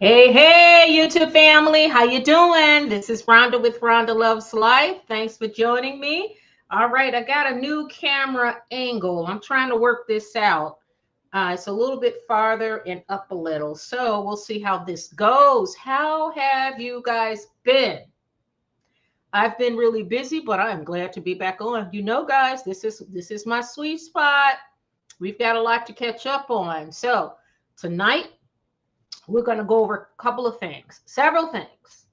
Hey, YouTube family, how you doing? This is Rhonda with Rhonda Loves Life. Thanks for joining me. All right, I got a new camera angle. I'm trying to work this out. It's a little bit farther and up a little, so we'll see how this goes. How have you guys been? I've been really busy, but I'm glad to be back on. You know, guys, this is my sweet spot. We've got a lot to catch up on. So tonight we're going to go over a couple of things, several things.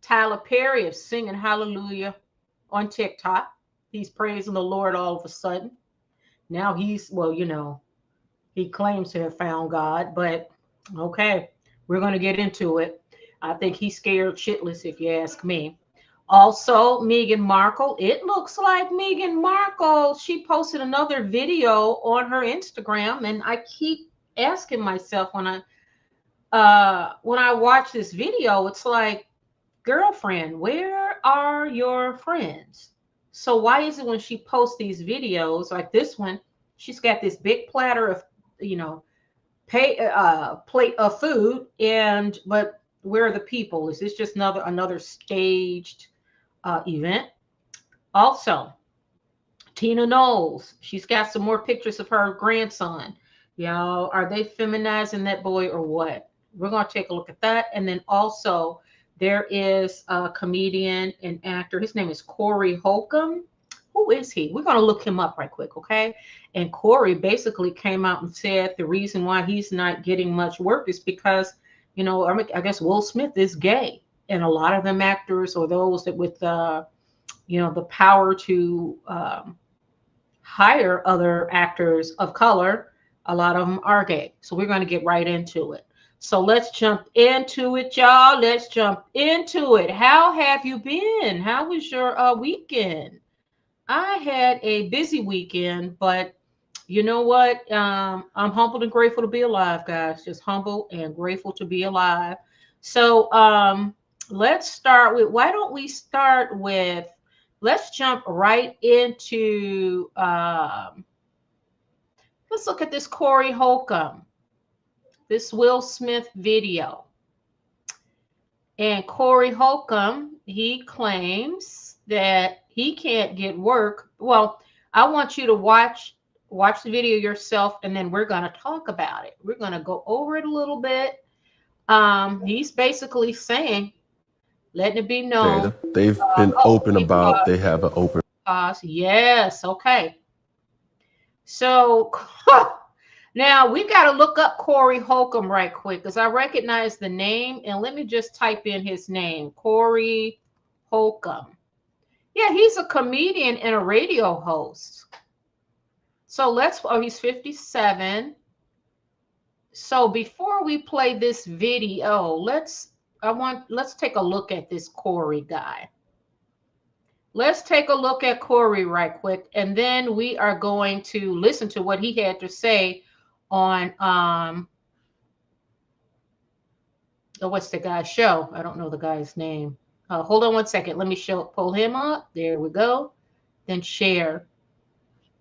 Tyler Perry is singing hallelujah on TikTok. He's praising the Lord all of a sudden. Now he claims to have found God, but okay, we're going to get into it. I think he's scared shitless, if you ask me. Also, Meghan Markle. It looks like Meghan Markle, she posted another video on her Instagram, and I keep asking myself when I watch this video, it's like, girlfriend, where are your friends? So why is it when she posts these videos like this one, she's got this big platter of, plate of food, but where are the people? Is this just another staged event? Also, Tina Knowles, she's got some more pictures of her grandson. Are they feminizing that boy or what? We're going to take a look at that. And then also there is a comedian and actor. His name is Corey Holcomb. Who is he? We're going to look him up right quick, okay? And Corey basically came out and said the reason why he's not getting much work is because, I guess Will Smith is gay. And a lot of them actors or those that with, the power to hire other actors of color, a lot of them are gay. So we're going to get right into it. So let's jump into it, y'all. Let's jump into it. How have you been? How was your weekend? I had a busy weekend, but you know what? I'm humbled and grateful to be alive, guys. Just humble and grateful to be alive. So let's start with, let's jump right into, let's look at this Corey Holcomb. This Will Smith video. And Corey Holcomb, he claims that he can't get work. Well, I want you to watch the video yourself, and then we're going to talk about it. We're going to go over it a little bit. He's basically saying, letting it be known. They've been open about they have an open. Yes, okay. So now we got to look up Corey Holcomb right quick because I recognize the name, and let me just type in his name, Corey Holcomb. Yeah, he's a comedian and a radio host. So he's 57. So before we play this video, let's take a look at this Corey guy. Let's take a look at Corey right quick, and then we are going to listen to what he had to say on what's the guy's show? I don't know the guy's name. Hold on one second. Let me pull him up. There we go. Then share.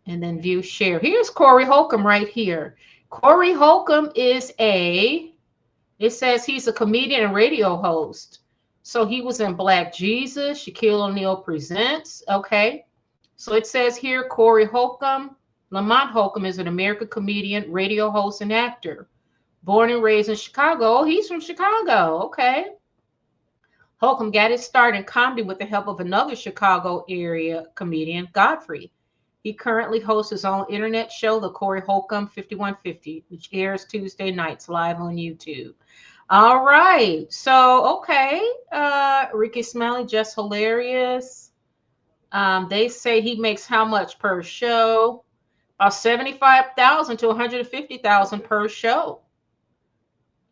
And then view share. Here's Corey Holcomb right here. Corey Holcomb it says he's a comedian and radio host. So he was in Black Jesus, Shaquille O'Neal Presents. Okay. So it says here, Corey Holcomb. Lamont Holcomb is an American comedian, radio host, and actor. Born and raised in Chicago. Oh, he's from Chicago. Okay. Holcomb got his start in comedy with the help of another Chicago area comedian, Godfrey. He currently hosts his own internet show, The Corey Holcomb 5150, which airs Tuesday nights live on YouTube. All right. So, okay. Ricky Smiley, just hilarious. They say he makes how much per show? About $75,000 to $150,000 per show.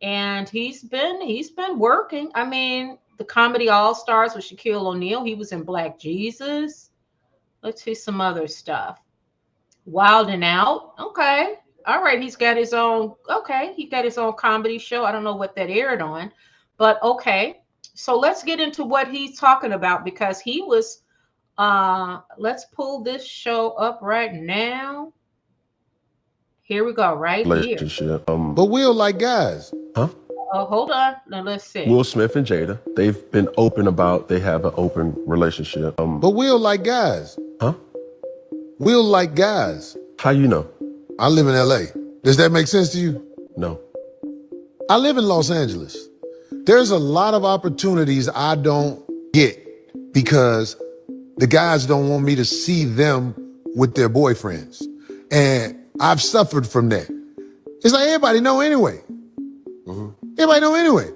And he's been working. I mean, the comedy All Stars with Shaquille O'Neal. He was in Black Jesus. Let's see some other stuff. Wild and Out. Okay. All right. He's got his own. Okay. He got his own comedy show. I don't know what that aired on, but okay. So let's get into what he's talking about because he was, let's pull this show up right now. Here we go, right here. But Will like guys. Huh? Oh, hold on. Now let's see. Will Smith and Jada, they've been open about they have an open relationship. But Will like guys. Huh? Will like guys. How you know? I live in LA. Does that make sense to you? No. I live in Los Angeles. There's a lot of opportunities I don't get because the guys don't want me to see them with their boyfriends. And I've suffered from that. It's like everybody know anyway. Everybody know anyway.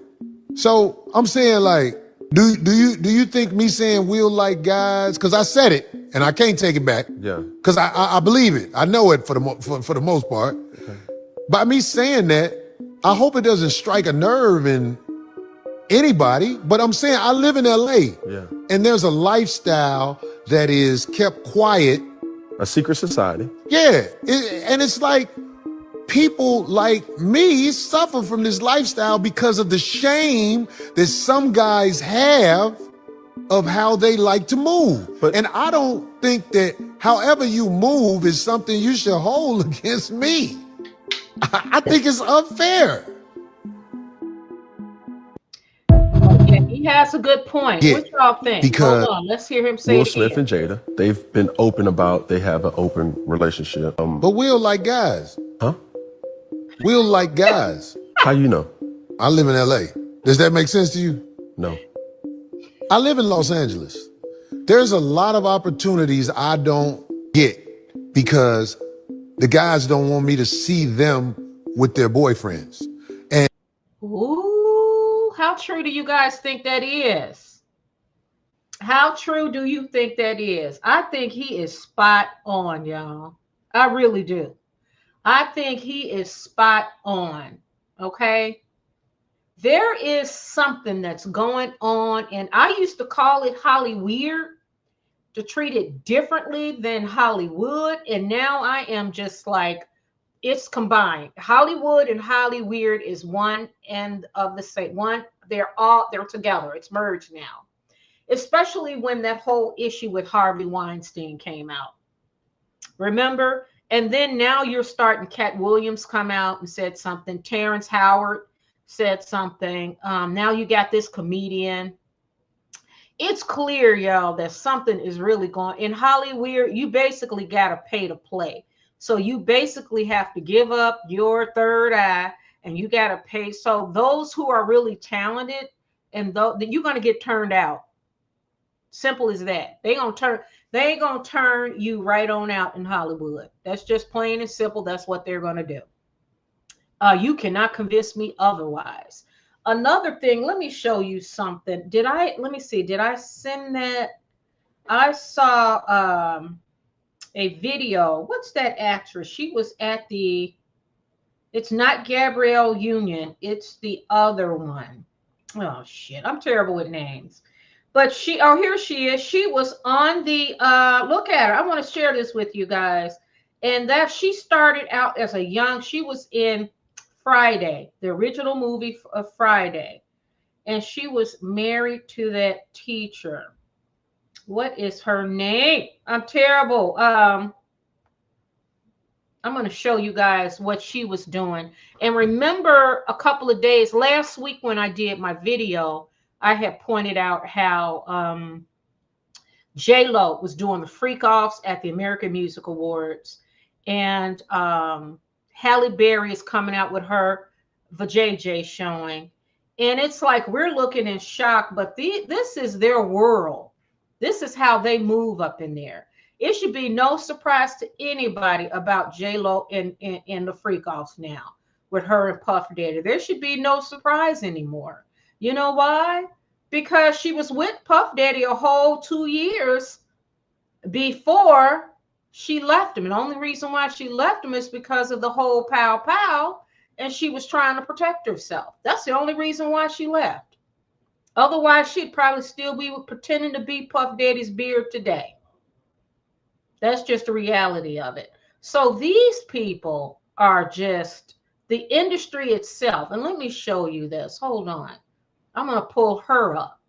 So I'm saying, like, do you think me saying Will like guys? Because I said it and I can't take it back. Yeah. Because I believe it. I know it for the most part. Okay. By me saying that, I hope it doesn't strike a nerve in anybody. But I'm saying I live in LA. Yeah. And there's a lifestyle that is kept quiet. A secret society. Yeah. And it's like, people like me suffer from this lifestyle because of the shame that some guys have of how they like to move. And I don't think that however you move is something you should hold against me. I think it's unfair. Yeah, he has a good point. Yeah, What y'all think? because Hold on, let's hear him say Will it Smith again. and Jada, they've been open about they have an open relationship. But Will like guys. Huh? Will like guys. How you know? I live in LA. Does that make sense to you? No. I live in Los Angeles. There's a lot of opportunities I don't get because the guys don't want me to see them with their boyfriends. And Ooh, how true do you guys think that is? How true do you think that is? I think he is spot on, y'all. I really do. I think he is spot on, okay? There is something that's going on, and I used to call it Hollyweird, to treat it differently than Hollywood, and now I am just like, it's combined. Hollywood and Hollyweird is one end of the same one. They're together. It's merged now, especially when that whole issue with Harvey Weinstein came out. Remember? And then now you're starting, Cat Williams come out and said something. Terrence Howard said something. Now you got this comedian. It's clear, y'all, that something is really going in Hollywood. You basically got to pay to play. So you basically have to give up your third eye and you got to pay. So those who are really talented and you're going to get turned out. Simple as that. They ain't gonna turn you right on out in Hollywood. That's just plain and simple. That's what they're gonna do. You cannot convince me otherwise. Another thing, let me show you something. Let me see, did I send that? I saw a video. What's that actress? She was at it's not Gabrielle Union, it's the other one. Oh shit, I'm terrible with names. But here she is. She was on the, look at her. I want to share this with you guys. And that she started out as she was in Friday, the original movie of Friday. And she was married to that teacher. What is her name? I'm terrible. I'm going to show you guys what she was doing. And remember a couple of days last week when I did my video, I had pointed out how J-Lo was doing the freak offs at the American Music Awards, and Halle Berry is coming out with her vajayjay showing, and it's like we're looking in shock. But this is their world. This is how they move up in there. It should be no surprise to anybody about J-Lo in the freak offs now with her and Puff Daddy. There should be no surprise anymore. You know why? Because she was with Puff Daddy a whole 2 years before she left him. And the only reason why she left him is because of the whole pow pow, and she was trying to protect herself. That's the only reason why she left. Otherwise, she'd probably still be pretending to be Puff Daddy's beard today. That's just the reality of it. So these people are just the industry itself. And let me show you this. Hold on. I'm going to pull her up.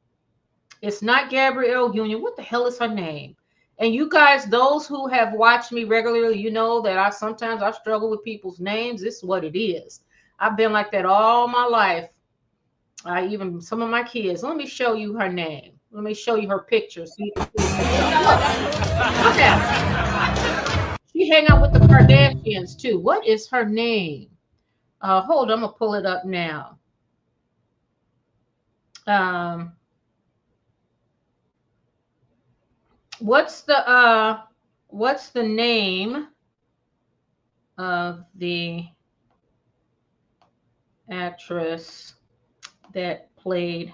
It's not Gabrielle Union. What the hell is her name? And you guys, those who have watched me regularly, you know that sometimes I struggle with people's names. This is what it is. I've been like that all my life. Even some of my kids. Let me show you her name. Let me show you her picture. So you can see. Look at her. She hang out with the Kardashians too. What is her name? Hold on, I'm gonna pull it up now. What's the name of the actress that played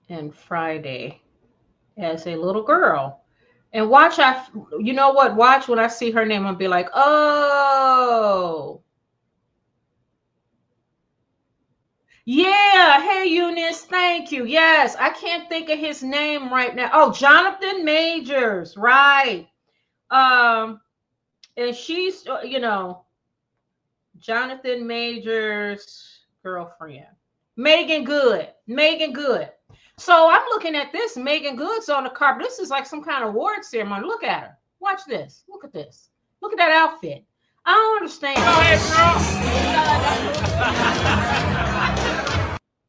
in Friday as a little girl? And watch, you know what? Watch when I see her name, I'll be like, oh. Yeah, hey Eunice, thank you. Yes, I can't think of his name right now. Oh, Jonathan Majors, right. And she's, Jonathan Majors' girlfriend. Meagan Good. Meagan Good. So I'm looking at this. Meagan Good's on the carpet. This is like some kind of award ceremony. Look at her. Watch this. Look at this. Look at that outfit. I don't understand. Go ahead, girl.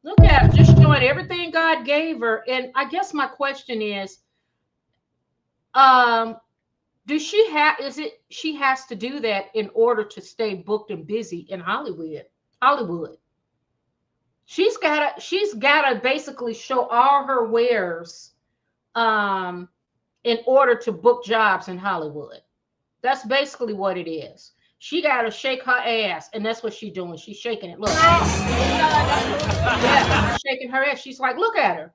Look at her, just showing everything God gave her. And I guess my question is, does she have? Is it she has to do that in order to stay booked and busy in Hollywood? She's gotta basically show all her wares in order to book jobs in Hollywood. That's basically what it is. She gotta shake her ass, and that's what she's doing. She's shaking it. Look, yeah, shaking her ass. She's like, look at her.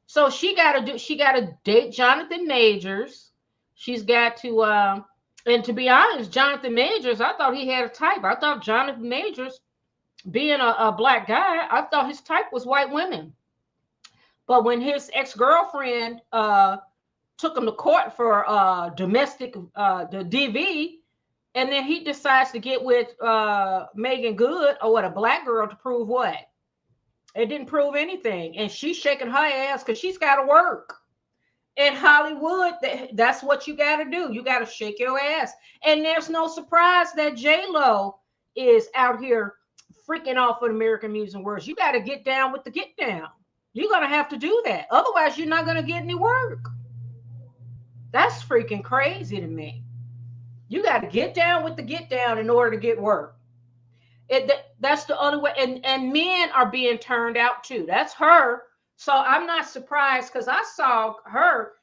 So she gotta date Jonathan Majors. She's got to and to be honest, Jonathan Majors, I thought he had a type. I thought Jonathan Majors, being a black guy, I thought his type was white women. But when his ex-girlfriend took him to court for domestic, the DV, and then he decides to get with Meagan Good, or what, a black girl, to prove what? It didn't prove anything. And she's shaking her ass because she's got to work. In Hollywood, that's what you got to do. You got to shake your ass. And there's no surprise that J-Lo is out here freaking off with American Music Awards. You got to get down with the get down. You're going to have to do that. Otherwise, you're not going to get any work. That's freaking crazy to me. You got to get down with the get down in order to get work. That's the only way. And men are being turned out too. That's her. So I'm not surprised, because I saw her.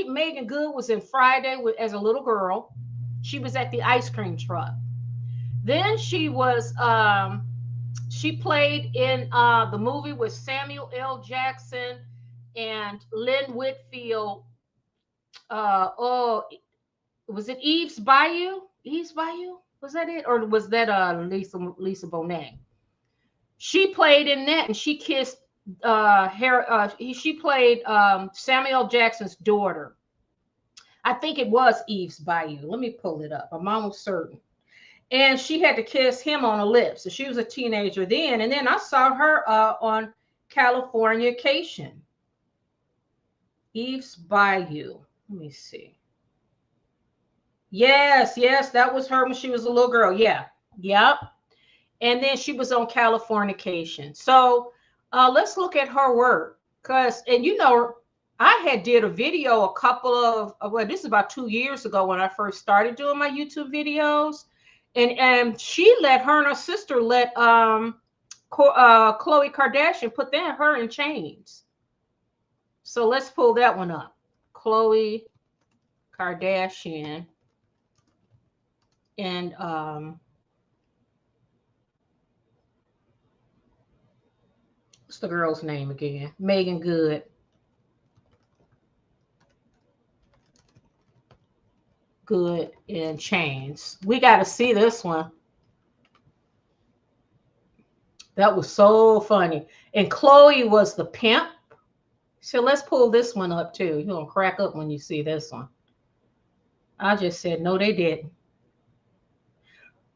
Meagan Good was in Friday as a little girl. She was at the ice cream truck. Then she was she played in the movie with Samuel L. Jackson and Lynn Whitfield. Was it Eve's Bayou? Eve's Bayou? Was that it? Or was that Lisa Bonet? She played in that, and she kissed she played Samuel Jackson's daughter. I think it was Eve's Bayou. Let me pull it up. I'm almost certain. And she had to kiss him on the lips. So she was a teenager then. And then I saw her on Californication. Eve's Bayou. Let me see. Yes, that was her when she was a little girl. Yeah. Yep. And then she was on Californication. So let's look at her work. And I had did a video a couple of, well, this is about 2 years ago when I first started doing my YouTube videos. And she let her and her sister let Khloe Kardashian put her in chains. So let's pull that one up. Khloe Kardashian and what's the girl's name again? Meagan Good. Good in chains. We got to see this one. That was so funny. And Khloe was the pimp. So let's pull this one up too. You're going to crack up when you see this one. I just said, no, they didn't.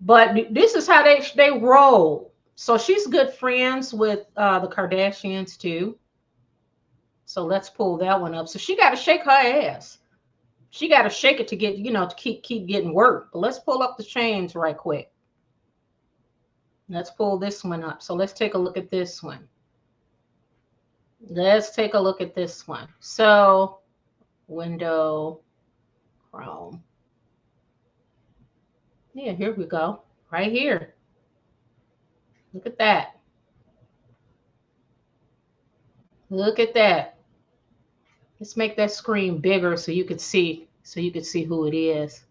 But this is how they roll. So she's good friends with the Kardashians too. So let's pull that one up. So she got to shake her ass. She got to shake it to get, to keep getting work. But let's pull up the chains right quick. Let's pull this one up. So let's take a look at this one. Let's take a look at this one. So window, Chrome. Yeah, here we go. Right here. Look at that. Look at that. Let's make that screen bigger so you could see, who it is.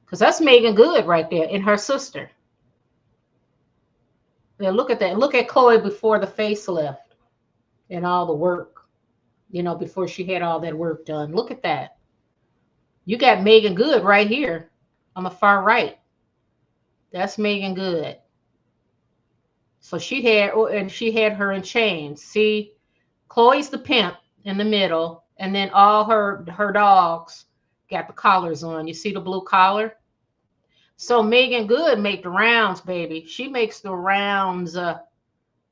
Because that's Meagan Good right there and her sister. Yeah, look at that. Look at Chloe before the facelift and all the work, before she had all that work done. Look at that. You got Meagan Good right here on the far right. That's Meagan Good. So she had her in chains. See, Chloe's the pimp in the middle, and then all her dogs got the collars on. You see the blue collar? So Meagan Good make the rounds, baby. She makes the rounds.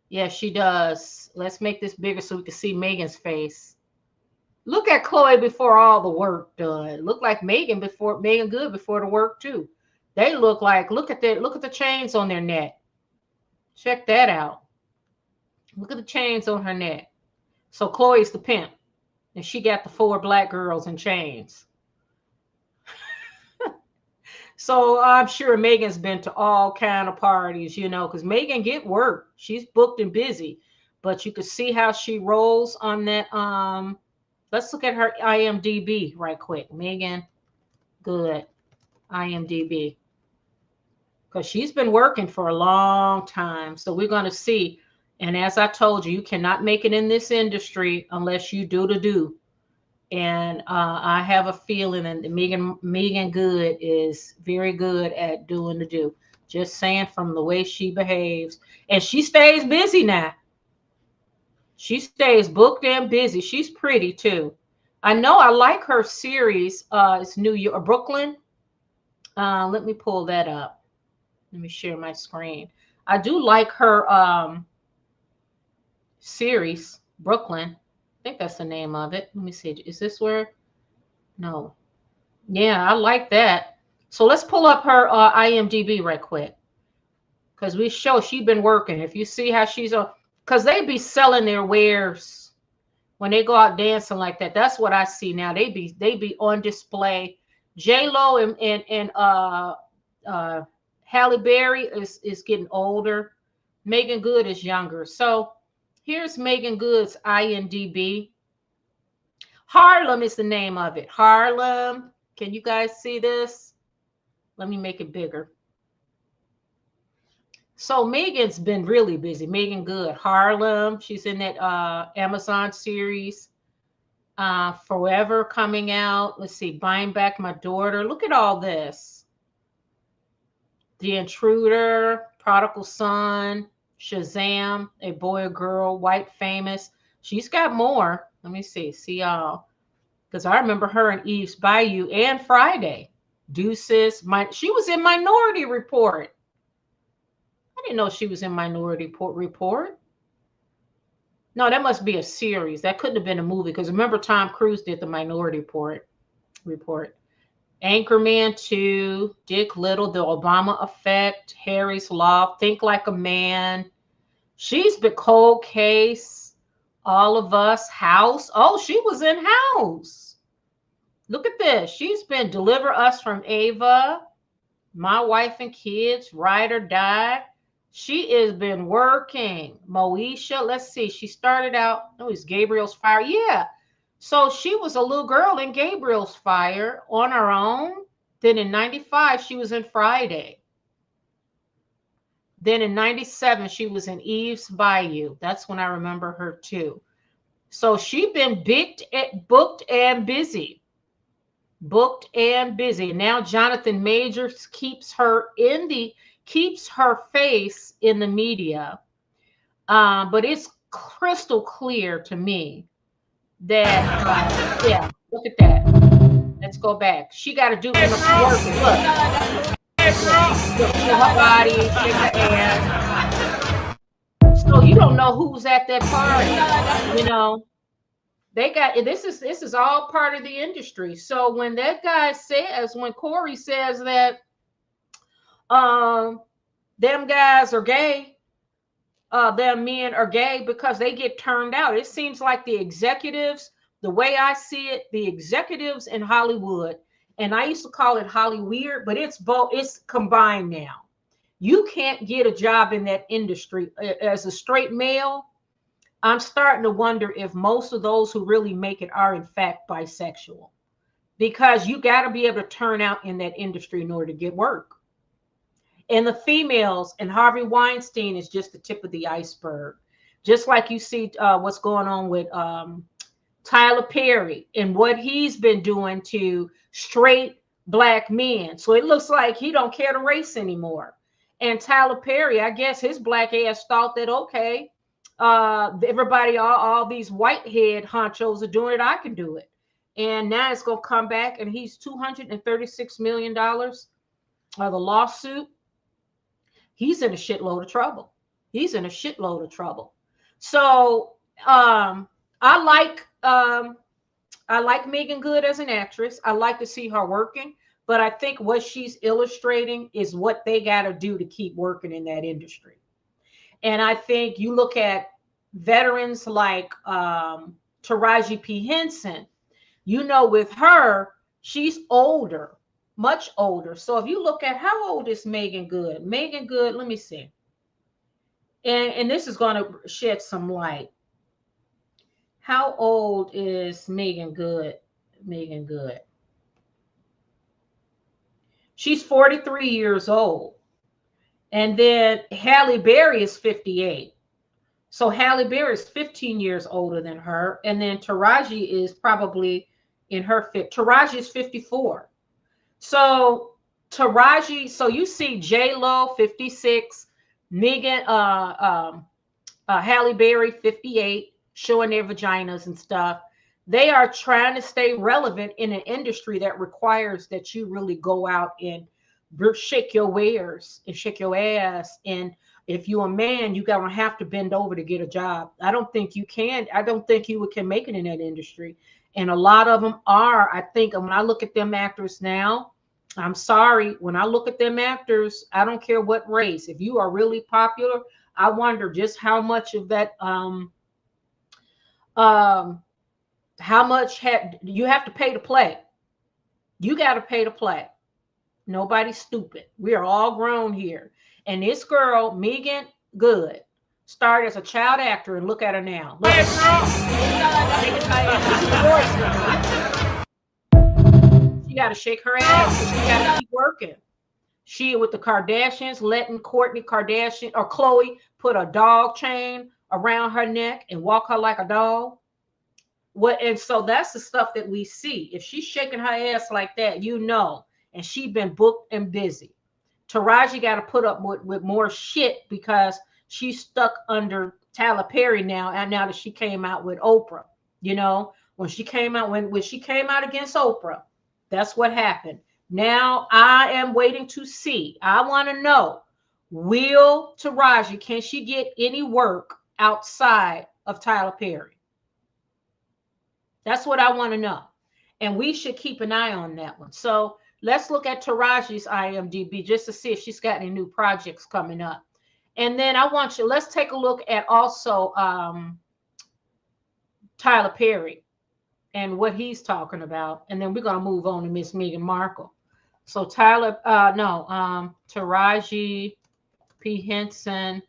Yeah, she does. Let's make this bigger so we can see Megan's face. Look at Chloe before all the work done. Look like Meagan Good before the work too. They look like, look at the chains on their neck. Check that out. Look at the chains on her neck. So Chloe's the pimp, and she got the 4 black girls in chains. So I'm sure Megan's been to all kind of parties, because Megan get work. She's booked and busy, but you can see how she rolls on that. Let's look at her IMDb right quick. Meagan Good, IMDb, because she's been working for a long time. So we're going to see. And as I told you, you cannot make it in this industry unless you do the do. And I have a feeling that Meagan Good is very good at doing the do. Just saying, from the way she behaves. And she stays busy now. She stays booked and busy. She's pretty too. I know I like her series. It's New York, Brooklyn. Let me pull that up. Let me share my screen. I do like her series, Brooklyn. I think that's the name of it. Let me see. Is this where? No. Yeah, I like that. So let's pull up her IMDb right quick, because she's been working. If you see how she's because they be selling their wares when they go out dancing like that. That's what I see now. They be on display. J-Lo and Halle Berry is getting older. Meagan Good is younger. So here's Meagan Good's IMDb. Harlem is the name of it. Harlem. Can you guys see this? Let me make it bigger. So Megan's been really busy. Meagan Good. Harlem. She's in that Amazon series. Forever coming out. Let's see. Buying Back My Daughter. Look at all this. The Intruder. Prodigal Son. Shazam. A Boy or Girl. White Famous. She's got more. Let me see. See y'all. Because I remember her in Eve's Bayou and Friday. Deuces. She was in Minority Report. I didn't know she was in Minority Report. No, that must be a series. That couldn't have been a movie, because remember Tom Cruise did the Minority Report. Anchorman 2, Dick Little, The Obama Effect, Harry's Law, Think Like a Man. She's been Cold Case, All of Us, House. Oh, she was in House. Look at this. She's been Deliver Us from Ava, My Wife and Kids, Ride or Die. She has been working. Moesha, let's see. She started out, it's Gabriel's Fire. Yeah. So she was a little girl in Gabriel's Fire on her own. Then in 95, she was in Friday. Then in 97, she was in Eve's Bayou. That's when I remember her too. So she's been booked and busy. Booked and busy. Now Jonathan Majors keeps her face in the media. But it's crystal clear to me that yeah, look at that. Let's go back. She got to do enough work. Look, her body, shake her ass. So you don't know who's at that party. They got this is all part of the industry. So when that guy says, when Corey says that them guys are gay. Them men are gay because they get turned out. It seems like the executives, the way I see it, the executives in Hollywood, and I used to call it Hollyweird, but it's both, it's combined now. You can't get a job in that industry as a straight male. I'm starting to wonder if most of those who really make it are in fact bisexual, because you got to be able to turn out in that industry in order to get work. And the females, and Harvey Weinstein is just the tip of the iceberg. Just like you see what's going on with Tyler Perry and what he's been doing to straight black men. So it looks like he don't care the race anymore. And Tyler Perry, I guess his black ass thought that, okay, everybody, all these whitehead honchos are doing it, I can do it. And now it's going to come back, and he's $236 million of the lawsuit. He's in a shitload of trouble. He's in a shitload of trouble. So I like Meagan Good as an actress. I like to see her working, but I think what she's illustrating is what they got to do to keep working in that industry. And I think you look at veterans like Taraji P. Henson, you know, with her, she's older, much older. So if you look at, how old is Meagan Good? Meagan Good, let me see. And this is going to shed some light. How old is Meagan Good? Meagan Good. She's 43 years old. And then Halle Berry is 58. So Halle Berry is 15 years older than her. And then Taraji is probably in her Taraji is 54. So Taraji, so you see J-Lo 56, Megan, Halle Berry 58, showing their vaginas and stuff. They are trying to stay relevant in an industry that requires that you really go out and shake your wares and shake your ass. And if you're a man, you're going to have to bend over to get a job. I don't think you can. I don't think you can make it in that industry. And a lot of them are. I think when I look at them actors now, I'm sorry, when I look at them actors, I don't care what race. If you are really popular, I wonder just how much of that, how much you have to pay to play. You got to pay to play. Nobody's stupid. We are all grown here. And this girl, Meagan Good, started as a child actor, and look at her now. Look at her. She got to shake her ass. She got to keep working. She, with the Kardashians, letting Kourtney Kardashian or Khloe put a dog chain around her neck and walk her like a dog. And so that's the stuff that we see. If she's shaking her ass like that, you know, and she's been booked and busy. Taraji got to put up with more shit because she's stuck under Tyler Perry now. And now that she came out with Oprah, you know, when she came out against Oprah, that's what happened. Now I am waiting to see. I want to know, will Taraji, can she get any work outside of Tyler Perry? That's what I want to know. And we should keep an eye on that one. So let's look at Taraji's IMDb just to see if she's got any new projects coming up. And then let's take a look at also Tyler Perry and what he's talking about. And then we're going to move on to Miss Meghan Markle. So Taraji P. Henson,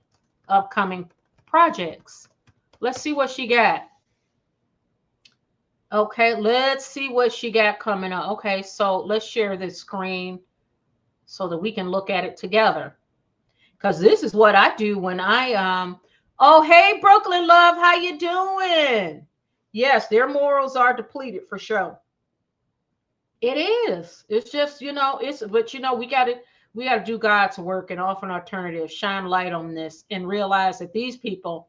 upcoming projects. Let's see what she got. Okay, let's see what she got coming up. Okay, so let's share this screen so that we can look at it together. Because this is what I do when I oh, hey, Brooklyn Love, how you doing? Yes, their morals are depleted for sure. It is. It's just, you know, but you know, we gotta do God's work and offer an alternative, shine light on this, and realize that these people,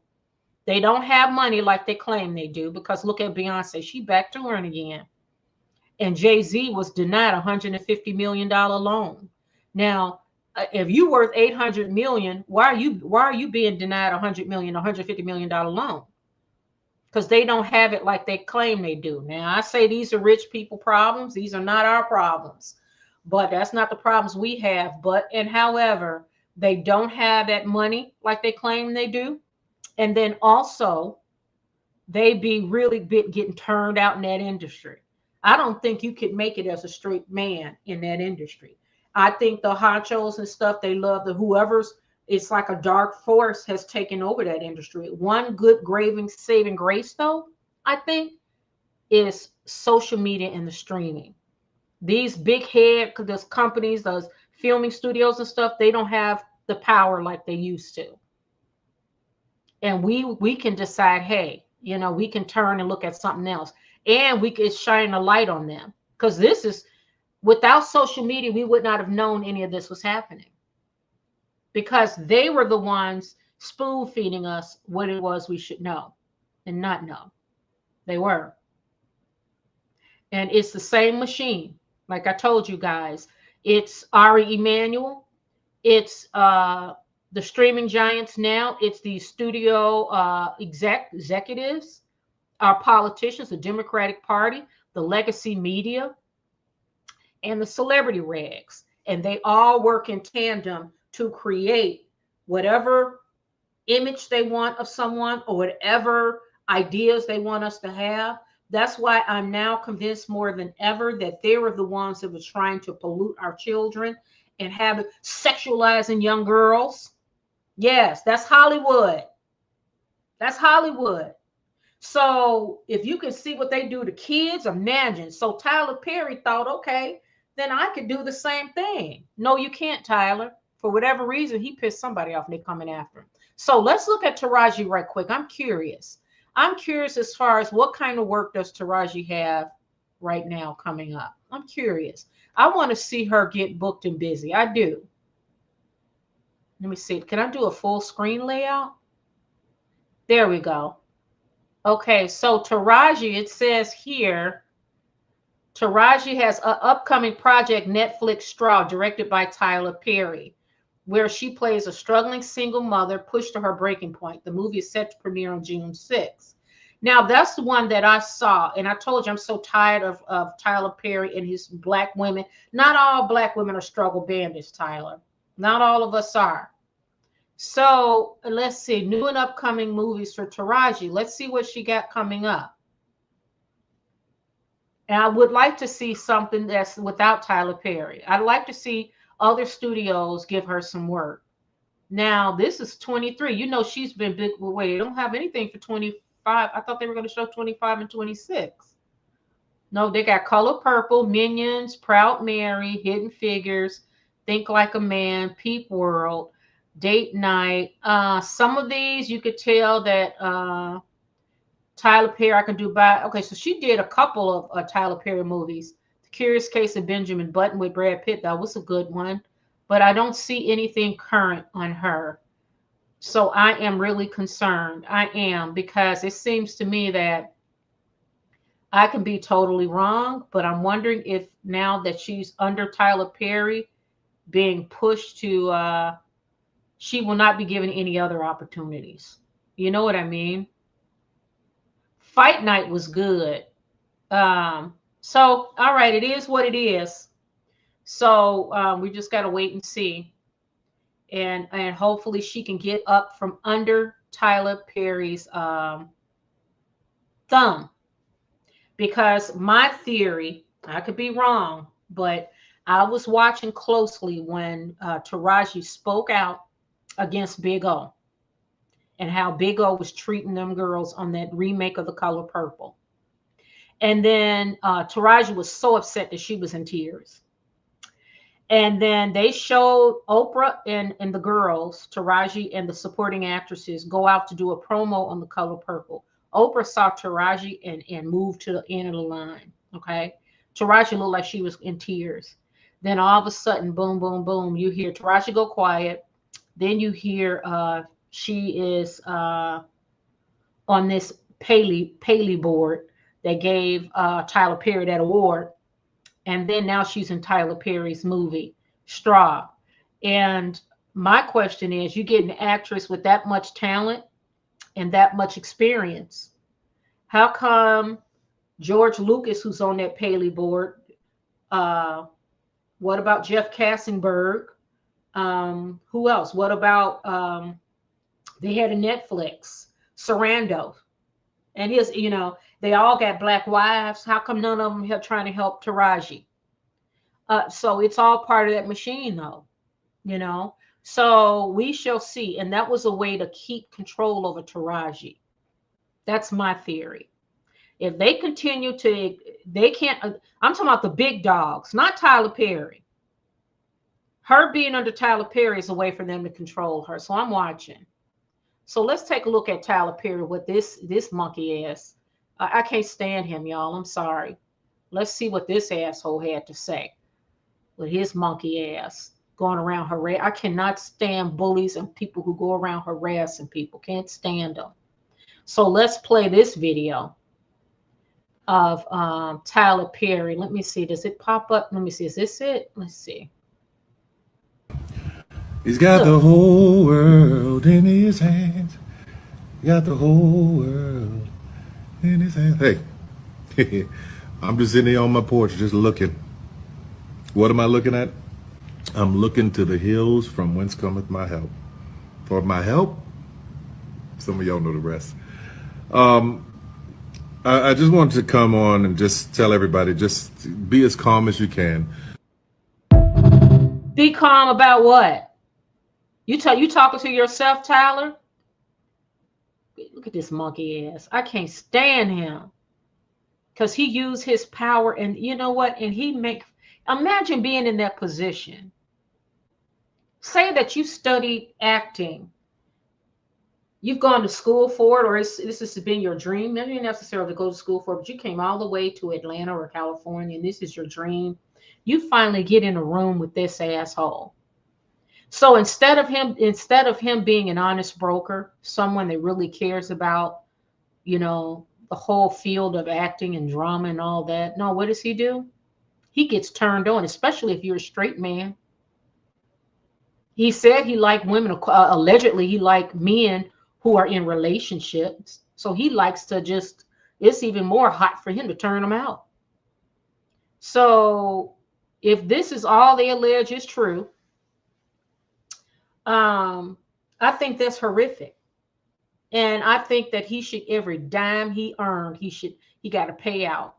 they don't have money like they claim they do. Because look at Beyonce, she back to learn again. And Jay-Z was denied a $150 million loan. Now, if you worth $800 million, why are you being denied $150 million loan? Because they don't have it like they claim they do. Now, I say these are rich people problems. These are not our problems. But that's not the problems we have. However, They don't have that money like they claim they do. And then also, they be really getting turned out in that industry. I don't think you could make it as a straight man in that industry. I think the honchos and stuff, they love the whoever's, it's like a dark force has taken over that industry. One good graving saving grace, though, I think, is social media and the streaming. These big head, those companies, those filming studios and stuff, they don't have the power like they used to. And we can decide, hey, you know, we can turn and look at something else, and we could shine a light on them, because this is, without social media, we would not have known any of this was happening, because they were the ones spoon feeding us what it was we should know and not know. They were. And it's the same machine. Like I told you guys, it's Ari Emanuel. It's the streaming giants now. It's the studio executives, our politicians, the Democratic Party, the legacy media, and the celebrity rags. And they all work in tandem to create whatever image they want of someone or whatever ideas they want us to have. That's why I'm now convinced more than ever that they were the ones that were trying to pollute our children and have it sexualizing young girls. Yes, that's Hollywood. That's Hollywood. So if you can see what they do to kids, imagine. So Tyler Perry thought, okay, then I could do the same thing. No, you can't, Tyler. For whatever reason, he pissed somebody off and they're coming after him. So let's look at Taraji right quick. I'm curious. I'm curious as far as what kind of work does Taraji have right now coming up. I'm curious. I want to see her get booked and busy. I do. Let me see. Can I do a full screen layout? There we go. Okay, so Taraji, it says here, Taraji has an upcoming project, Netflix Straw, directed by Tyler Perry, where she plays a struggling single mother pushed to her breaking point. The movie is set to premiere on June 6th. Now, that's the one that I saw, and I told you I'm so tired of Tyler Perry and his black women. Not all black women are struggle bandits, Tyler. Not all of us are. So let's see, new and upcoming movies for Taraji. Let's see what she got coming up. And I would like to see something that's without Tyler Perry. I'd like to see other studios give her some work. Now, this is 23. You know, she's been big. Wait, they don't have anything for 25. I thought they were going to show 25 and 26. No, they got Color Purple, Minions, Proud Mary, Hidden Figures, Think Like a Man, Peep World, Date Night. Some of these you could tell that Tyler Perry, I can do by. Okay, so she did a couple of Tyler Perry movies. The Curious Case of Benjamin Button with Brad Pitt. That was a good one. But I don't see anything current on her. So I am really concerned. I am, because it seems to me that I can be totally wrong, but I'm wondering if now that she's under Tyler Perry being pushed to, she will not be given any other opportunities. You know what I mean? Fight Night was good. So, all right, it is what it is. So we just got to wait and see. And hopefully she can get up from under Tyler Perry's thumb. Because my theory, I could be wrong, but I was watching closely when Taraji spoke out against Big O and how Big O was treating them girls on that remake of The Color Purple. And then Taraji was so upset that she was in tears. And then they showed Oprah and the girls, Taraji and the supporting actresses, go out to do a promo on The Color Purple. Oprah saw Taraji and moved to the end of the line. Okay. Taraji looked like she was in tears. Then all of a sudden, boom, boom, boom, you hear Taraji go quiet. Then you hear she is on this Paley board that gave Tyler Perry that award. And then now she's in Tyler Perry's movie, Straw. And my question is, you get an actress with that much talent and that much experience. How come George Lucas, who's on that Paley board, what about Jeff Kassenberg? Who else? What about they had a Netflix, Sarando, and his, they all got black wives. How come none of them are trying to help Taraji? So it's all part of that machine, though, So we shall see. And that was a way to keep control over Taraji. That's my theory. If they continue to, they can't, I'm talking about the big dogs, not Tyler Perry. Her being under Tyler Perry is a way for them to control her. So I'm watching. So let's take a look at Tyler Perry, what this monkey is. I can't stand him, y'all. I'm sorry. Let's see what this asshole had to say with his monkey ass going around harassing. I cannot stand bullies and people who go around harassing people. Can't stand them. So let's play this video of Tyler Perry. Let me see. Does it pop up? Let me see. Is this it? Let's see. He's got the whole world in his hands. He got the whole world in his hands. Hey, I'm just sitting here on my porch just looking. What am I looking at? I'm looking to the hills from whence cometh my help. For my help, some of y'all know the rest. I just wanted to come on and just tell everybody, just be as calm as you can. Be calm about what? You talking to yourself, Tyler? Look at this monkey ass. I can't stand him. Because he used his power, and you know what? And imagine being in that position. Say that you studied acting. You've gone to school for it, or this has been your dream. Maybe you didn't necessarily go to school for it, but you came all the way to Atlanta or California, and this is your dream. You finally get in a room with this asshole. So instead of him being an honest broker, someone that really cares about, the whole field of acting and drama and all that, no, what does he do? He gets turned on, especially if you're a straight man. He said he liked women. Allegedly, he liked men who are in relationships. So he likes to it's even more hot for him to turn them out. So if this is all they allege is true, I think that's horrific. And I think that he should, every dime he earned, he got to pay out.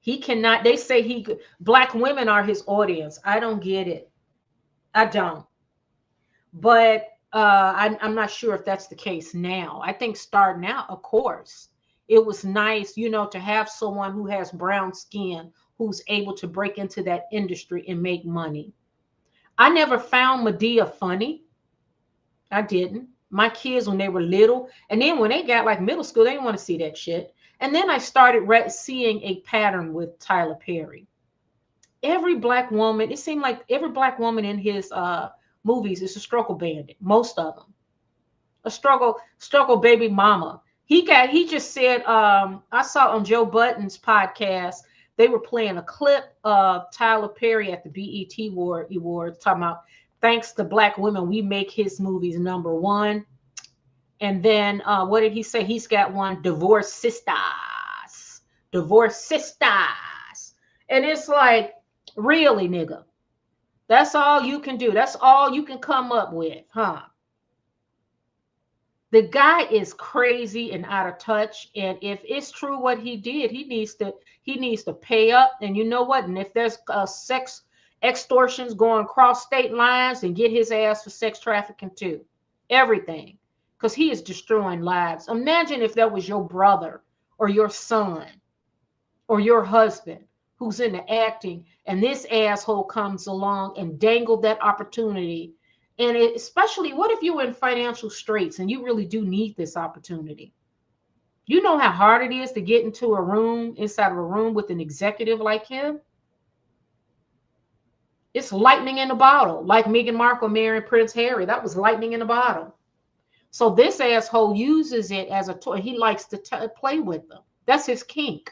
He cannot, they say black women are his audience. I don't get it. I don't. But I'm not sure if that's the case now. I think starting out, of course, it was nice, to have someone who has brown skin, who's able to break into that industry and make money. I never found Medea funny. I didn't. My kids, when they were little, and then when they got like middle school, they didn't want to see that shit. And then I started seeing a pattern with Tyler Perry. Every black woman, it seemed like every black woman in his movies is a struggle bandit. Most of them. A struggle baby mama. He just said, I saw on Joe Budden's podcast, they were playing a clip of Tyler Perry at the BET Awards talking about, thanks to black women, we make his movies #1. And then what did he say? He's got one, Divorce Sisters. And it's like, really, nigga? That's all you can do. That's all you can come up with, huh? The guy is crazy and out of touch. And if it's true what he did, he needs to pay up. And you know what? And if there's sex extortions going across state lines, and get his ass for sex trafficking too. Everything. Because he is destroying lives. Imagine if that was your brother or your son or your husband who's into acting, and this asshole comes along and dangled that opportunity. And especially, what if you were in financial straits and you really do need this opportunity? You know how hard it is to get inside of a room with an executive like him? It's lightning in a bottle, like Meghan Markle marrying Prince Harry. That was lightning in a bottle. So this asshole uses it as a toy. He likes to play with them. That's his kink.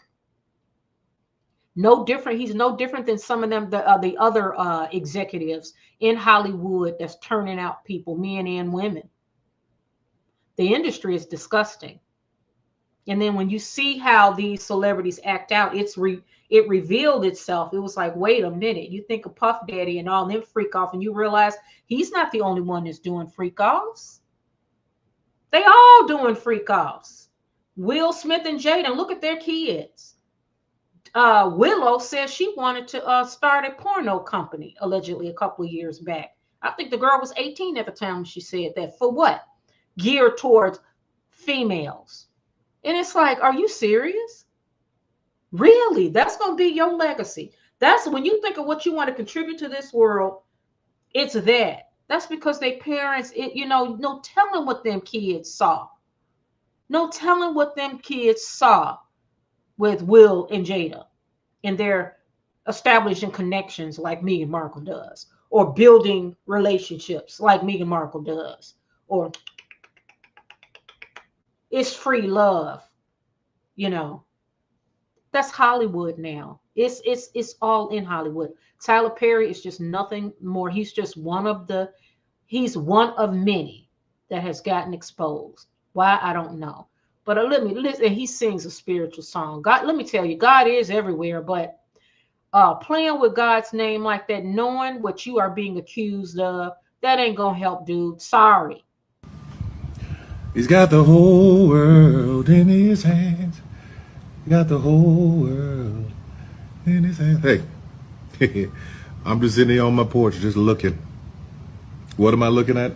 No different. He's no different than some of them, the other executives in Hollywood that's turning out people, men and women. The industry is disgusting. And then when you see how these celebrities act out, it revealed itself. It was like, wait a minute, you think of Puff Daddy and all them freak off, and you realize he's not the only one that's doing freak offs. They all doing freak offs. Will Smith and Jada, look at their kids. Willow says she wanted to start a porno company, allegedly a couple of years back. I think the girl was 18 at the time when she said that. For what? Geared towards females. And it's like, are you serious? Really? That's going to be your legacy. That's when you think of what you want to contribute to this world, it's that. That's because their parents, no telling what them kids saw. No telling what them kids saw with Will and Jada and their establishing connections like Meghan Markle does, or building relationships like Meghan Markle does, or it's free love. That's Hollywood now. It's all in Hollywood. Tyler Perry is just nothing more. He's just one of many that has gotten exposed. Why? I don't know. But let me listen. He sings a spiritual song. God, let me tell you, God is everywhere. But playing with God's name like that, knowing what you are being accused of, that ain't gonna help, dude. Sorry. He's got the whole world in his hands. He got the whole world in his hands. Hey, I'm just sitting here on my porch just looking. What am I looking at?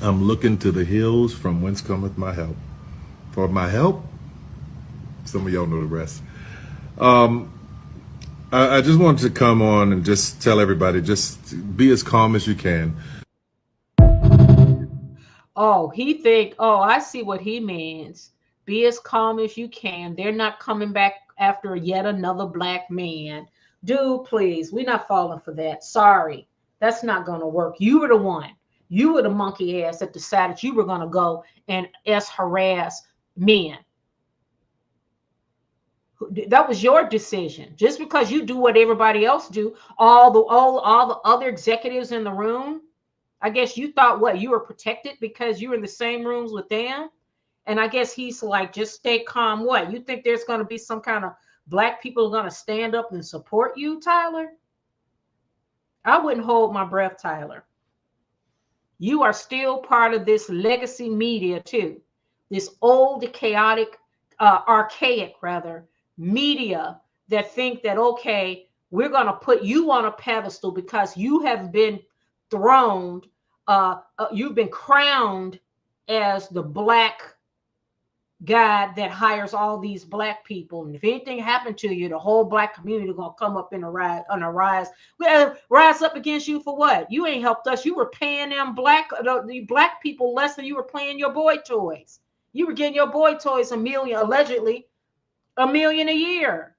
I'm looking to the hills from whence cometh my help. For my help, some of y'all know the rest. I just wanted to come on and just tell everybody, just be as calm as you can. Oh, I see what he means. Be as calm as you can. They're not coming back after yet another black man. Dude, please, we're not falling for that. Sorry. That's not going to work. You were the one. You were the monkey ass that decided you were going to go and harass men. That was your decision. Just because you do what everybody else do, all the other executives in the room, I guess you thought what, you were protected because you were in the same rooms with them. And I guess he's like, just stay calm. What? You think there's going to be some kind of black people going to stand up and support you, Tyler? I wouldn't hold my breath, Tyler. You are still part of this legacy media too. This old, chaotic, archaic media that think that, okay, we're going to put you on a pedestal because you have been throned, you've been crowned as the black guy that hires all these black people. And if anything happened to you, the whole black community is going to come up in a rise. Rise up against you for what? You ain't helped us. You were paying them the black people less than you were paying your boy toys. You were getting your boy toys allegedly $1 million a year.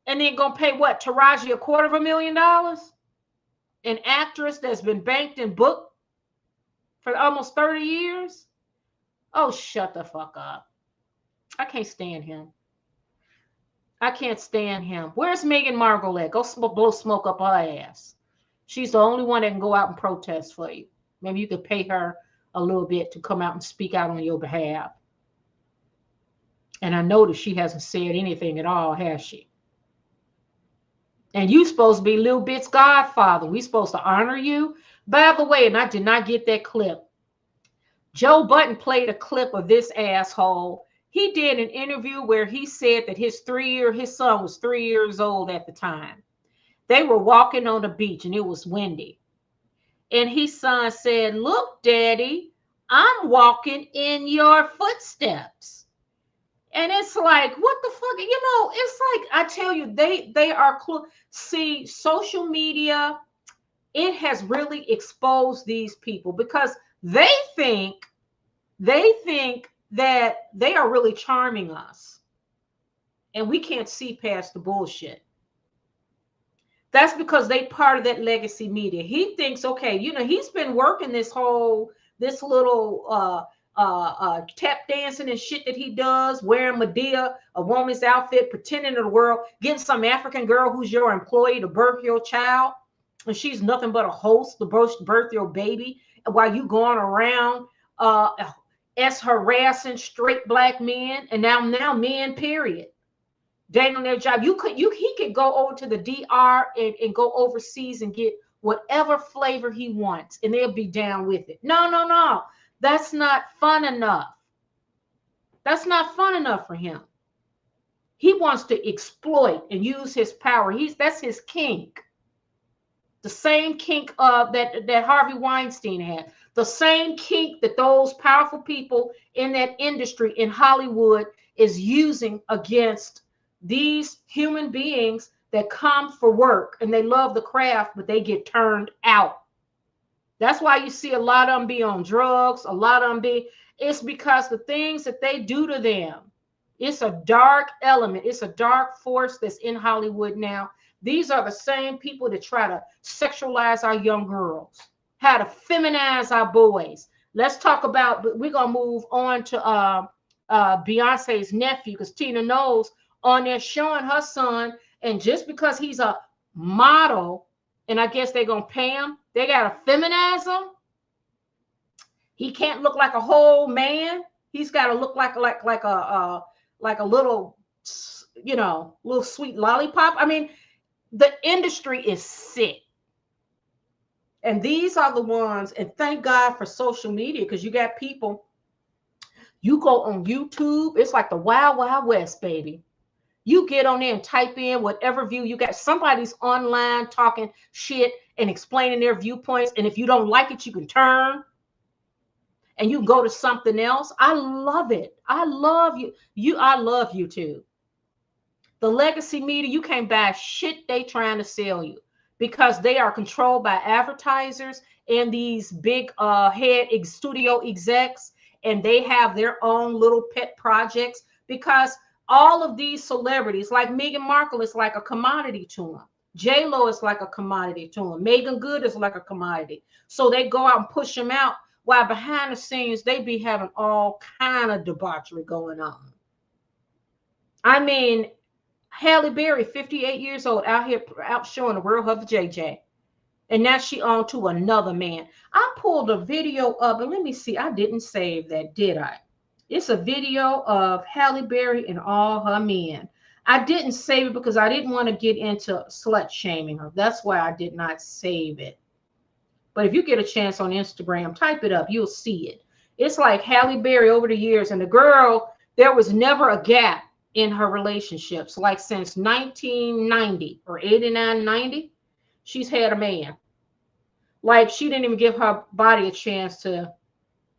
And then going to pay what? Taraji $250,000? An actress that's been banked and booked for almost 30 years? Oh, shut the fuck up. I can't stand him. I can't stand him. Where's Meghan Markle at? Go blow smoke up her ass. She's the only one that can go out and protest for you. Maybe you could pay her a little bit to come out and speak out on your behalf. And I noticed she hasn't said anything at all, has she? And you supposed to be Lil Bit's godfather. We supposed to honor you. By the way, and I did not get that clip. Joe Budden played a clip of this asshole. He did an interview where he said that his son was 3 years old at the time. They were walking on the beach and it was windy. And his son said, "Look, Daddy, I'm walking in your footsteps." And it's like, what the fuck? It's like, I tell you, they are see, social media, it has really exposed these people because they think that they are really charming us. And we can't see past the bullshit. That's because they part of that legacy media. He thinks, okay, he's been working this little tap dancing and shit that he does, wearing Medea, a woman's outfit, pretending to the world, getting some African girl who's your employee to birth your child, and she's nothing but a host to birth your baby, while you going around as harassing straight black men, and now men, period, dating on their job. He could go over to the DR and go overseas and get whatever flavor he wants, and they'll be down with it. No. That's not fun enough. That's not fun enough for him. He wants to exploit and use his power. That's his kink. The same kink that Harvey Weinstein had. The same kink that those powerful people in that industry in Hollywood is using against these human beings that come for work and they love the craft, but they get turned out. That's why you see a lot of them be on drugs. A lot of them it's because the things that they do to them. It's a dark element. It's a dark force that's in Hollywood now. These are the same people that try to sexualize our young girls, how to feminize our boys. Let's talk about, we're going to move on to Beyonce's nephew, because Tina Knowles on there showing her son, and just because he's a model, and I guess they're going to pay him, they got to feminize him. He can't look like a whole man. He's got to look like a little, little sweet lollipop. I mean, the industry is sick. And these are the ones, and thank God for social media, because you got people, you go on YouTube, it's like the Wild Wild West, baby. You get on there and type in whatever view you got. Somebody's online talking shit and explaining their viewpoints. And if you don't like it, you can turn and you go to something else. I love it. I love you. I love YouTube. The legacy media, you can't buy shit they trying to sell you, because they are controlled by advertisers and these big head studio execs, and they have their own little pet projects, because all of these celebrities, like Meghan Markle, is like a commodity to them. J-Lo is like a commodity to them. Meagan Good is like a commodity. So they go out and push them out, while behind the scenes, they be having all kind of debauchery going on. I mean, Halle Berry, 58 years old, out showing the world of JJ. And now she on to another man. I pulled a video up, and let me see. I didn't save that, did I? It's a video of Halle Berry and all her men. I didn't save it because I didn't want to get into slut shaming her. That's why I did not save it. But if you get a chance on Instagram, type it up. You'll see it. It's like Halle Berry over the years. And the girl, there was never a gap in her relationships. Like since 1990 or 89, 90, she's had a man. Like she didn't even give her body a chance to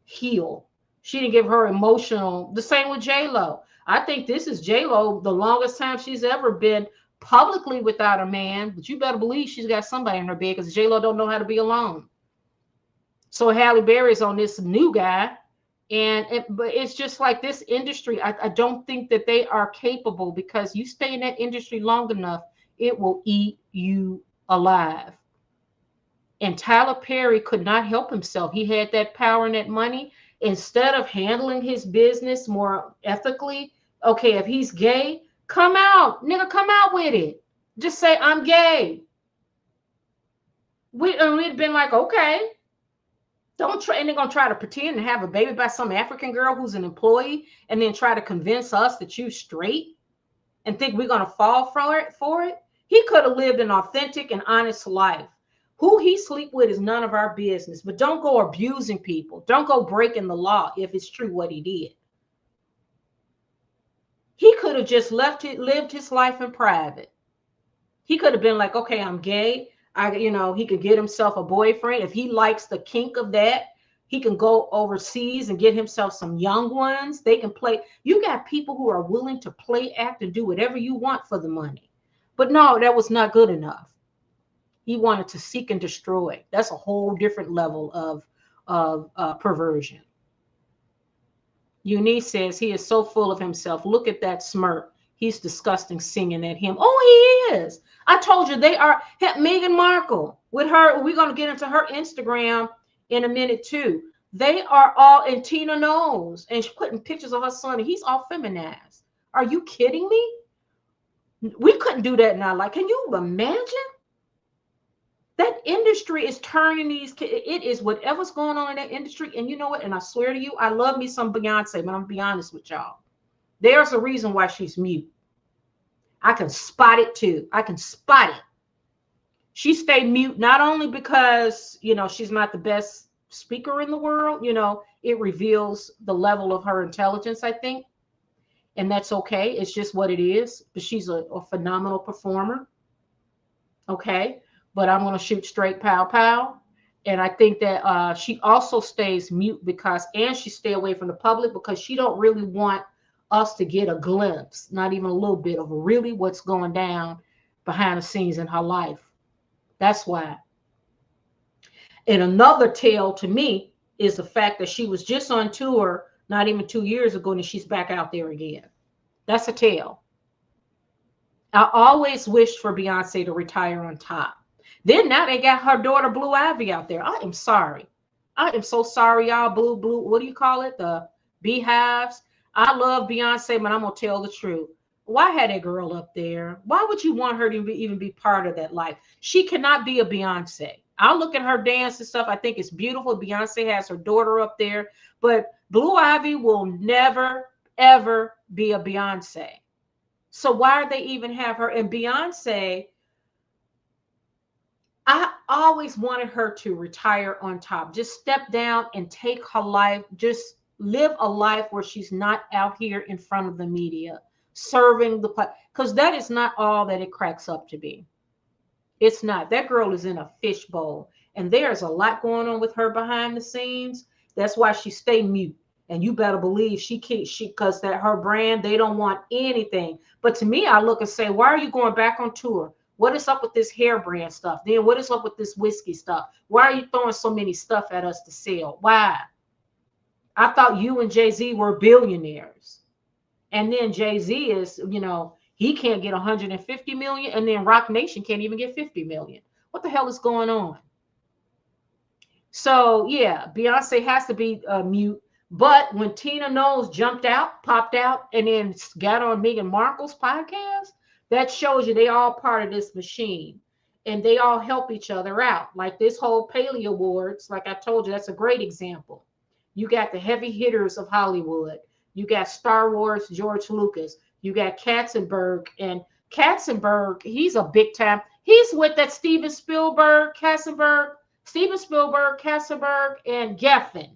heal. She didn't give her emotional. The same with J-Lo. I think this is J-Lo, the longest time she's ever been publicly without a man. But you better believe she's got somebody in her bed, because J-Lo don't know how to be alone. So Halle Berry's on this new guy. But it's just like this industry. I don't think that they are capable, because you stay in that industry long enough, it will eat you alive. And Tyler Perry could not help himself. He had that power and that money. Instead of handling his business more ethically, okay, if he's gay, come out, nigga, come out with it. Just say, I'm gay. We'd been like, okay. Don't try, and they're gonna try to pretend to have a baby by some African girl who's an employee, and then try to convince us that you straight and think we're gonna fall for it. He could have lived an authentic and honest life. Who he sleep with is none of our business, but don't go abusing people. Don't go breaking the law if it's true what he did. He could have just lived his life in private. He could have been like, okay, I'm gay. He could get himself a boyfriend. If he likes the kink of that, he can go overseas and get himself some young ones. They can play. You got people who are willing to play, act, and do whatever you want for the money. But no, that was not good enough. He wanted to seek and destroy. That's a whole different level of perversion. Eunice says he is so full of himself. Look at that smirk. He's disgusting singing at him. Oh, he is. I told you they are. Meghan Markle with her. We're going to get into her Instagram in a minute too. They are all, and Tina Knowles, and she's putting pictures of her son, and he's all feminized. Are you kidding me? We couldn't do that in our life. Can you imagine? That industry is turning these kids. It is whatever's going on in that industry. And you know what? And I swear to you, I love me some Beyonce, but I'm gonna be honest with y'all. There's a reason why she's mute. I can spot it too. I can spot it. She stayed mute not only because, you know, she's not the best speaker in the world, you know, it reveals the level of her intelligence, I think. And that's okay. It's just what it is. But she's a phenomenal performer. Okay. But I'm going to shoot straight pow pow. And I think that she also stays mute because, and she stay away from the public because she don't really want us to get a glimpse, not even a little bit of really what's going down behind the scenes in her life. That's why. And another tale to me is the fact that she was just on tour not even 2 years ago and she's back out there again. That's a tale. I always wished for Beyonce to retire on top. Then now they got her daughter Blue Ivy out there. I am sorry. I am so sorry, y'all. Blue, what do you call it? The beehives. I love Beyonce, but I'm going to tell the truth. Why had that girl up there? Why would you want her to even be part of that life? She cannot be a Beyonce. I look at her dance and stuff. I think it's beautiful. Beyonce has her daughter up there, but Blue Ivy will never, ever be a Beyonce. So why do they even have her? And Beyonce, I always wanted her to retire on top. Just step down and take her life. Just live a life where she's not out here in front of the media serving the, because that is not all that it cracks up to be. It's not. That girl is in a fishbowl, and there's a lot going on with her behind the scenes. That's why she stay mute. And you better believe because that her brand, they don't want anything. But to me, I look and say, why are you going back on tour? What is up with this hair brand stuff? Then what is up with this whiskey stuff? Why are you throwing so many stuff at us to sell? Why? I thought you and Jay-Z were billionaires. And then Jay-Z is, you know, he can't get 150 million, and then Rock Nation can't even get 50 million. What the hell is going on? So yeah, Beyonce has to be mute. But when Tina Knowles popped out, and then got on Meghan Markle's podcast, that shows you they all part of this machine, and they all help each other out. Like this whole Paley Awards, like I told you, that's a great example. You got the heavy hitters of Hollywood. You got Star Wars, George Lucas. You got Katzenberg, and Katzenberg, he's a big time. He's with that Steven Spielberg, Katzenberg, and Geffen,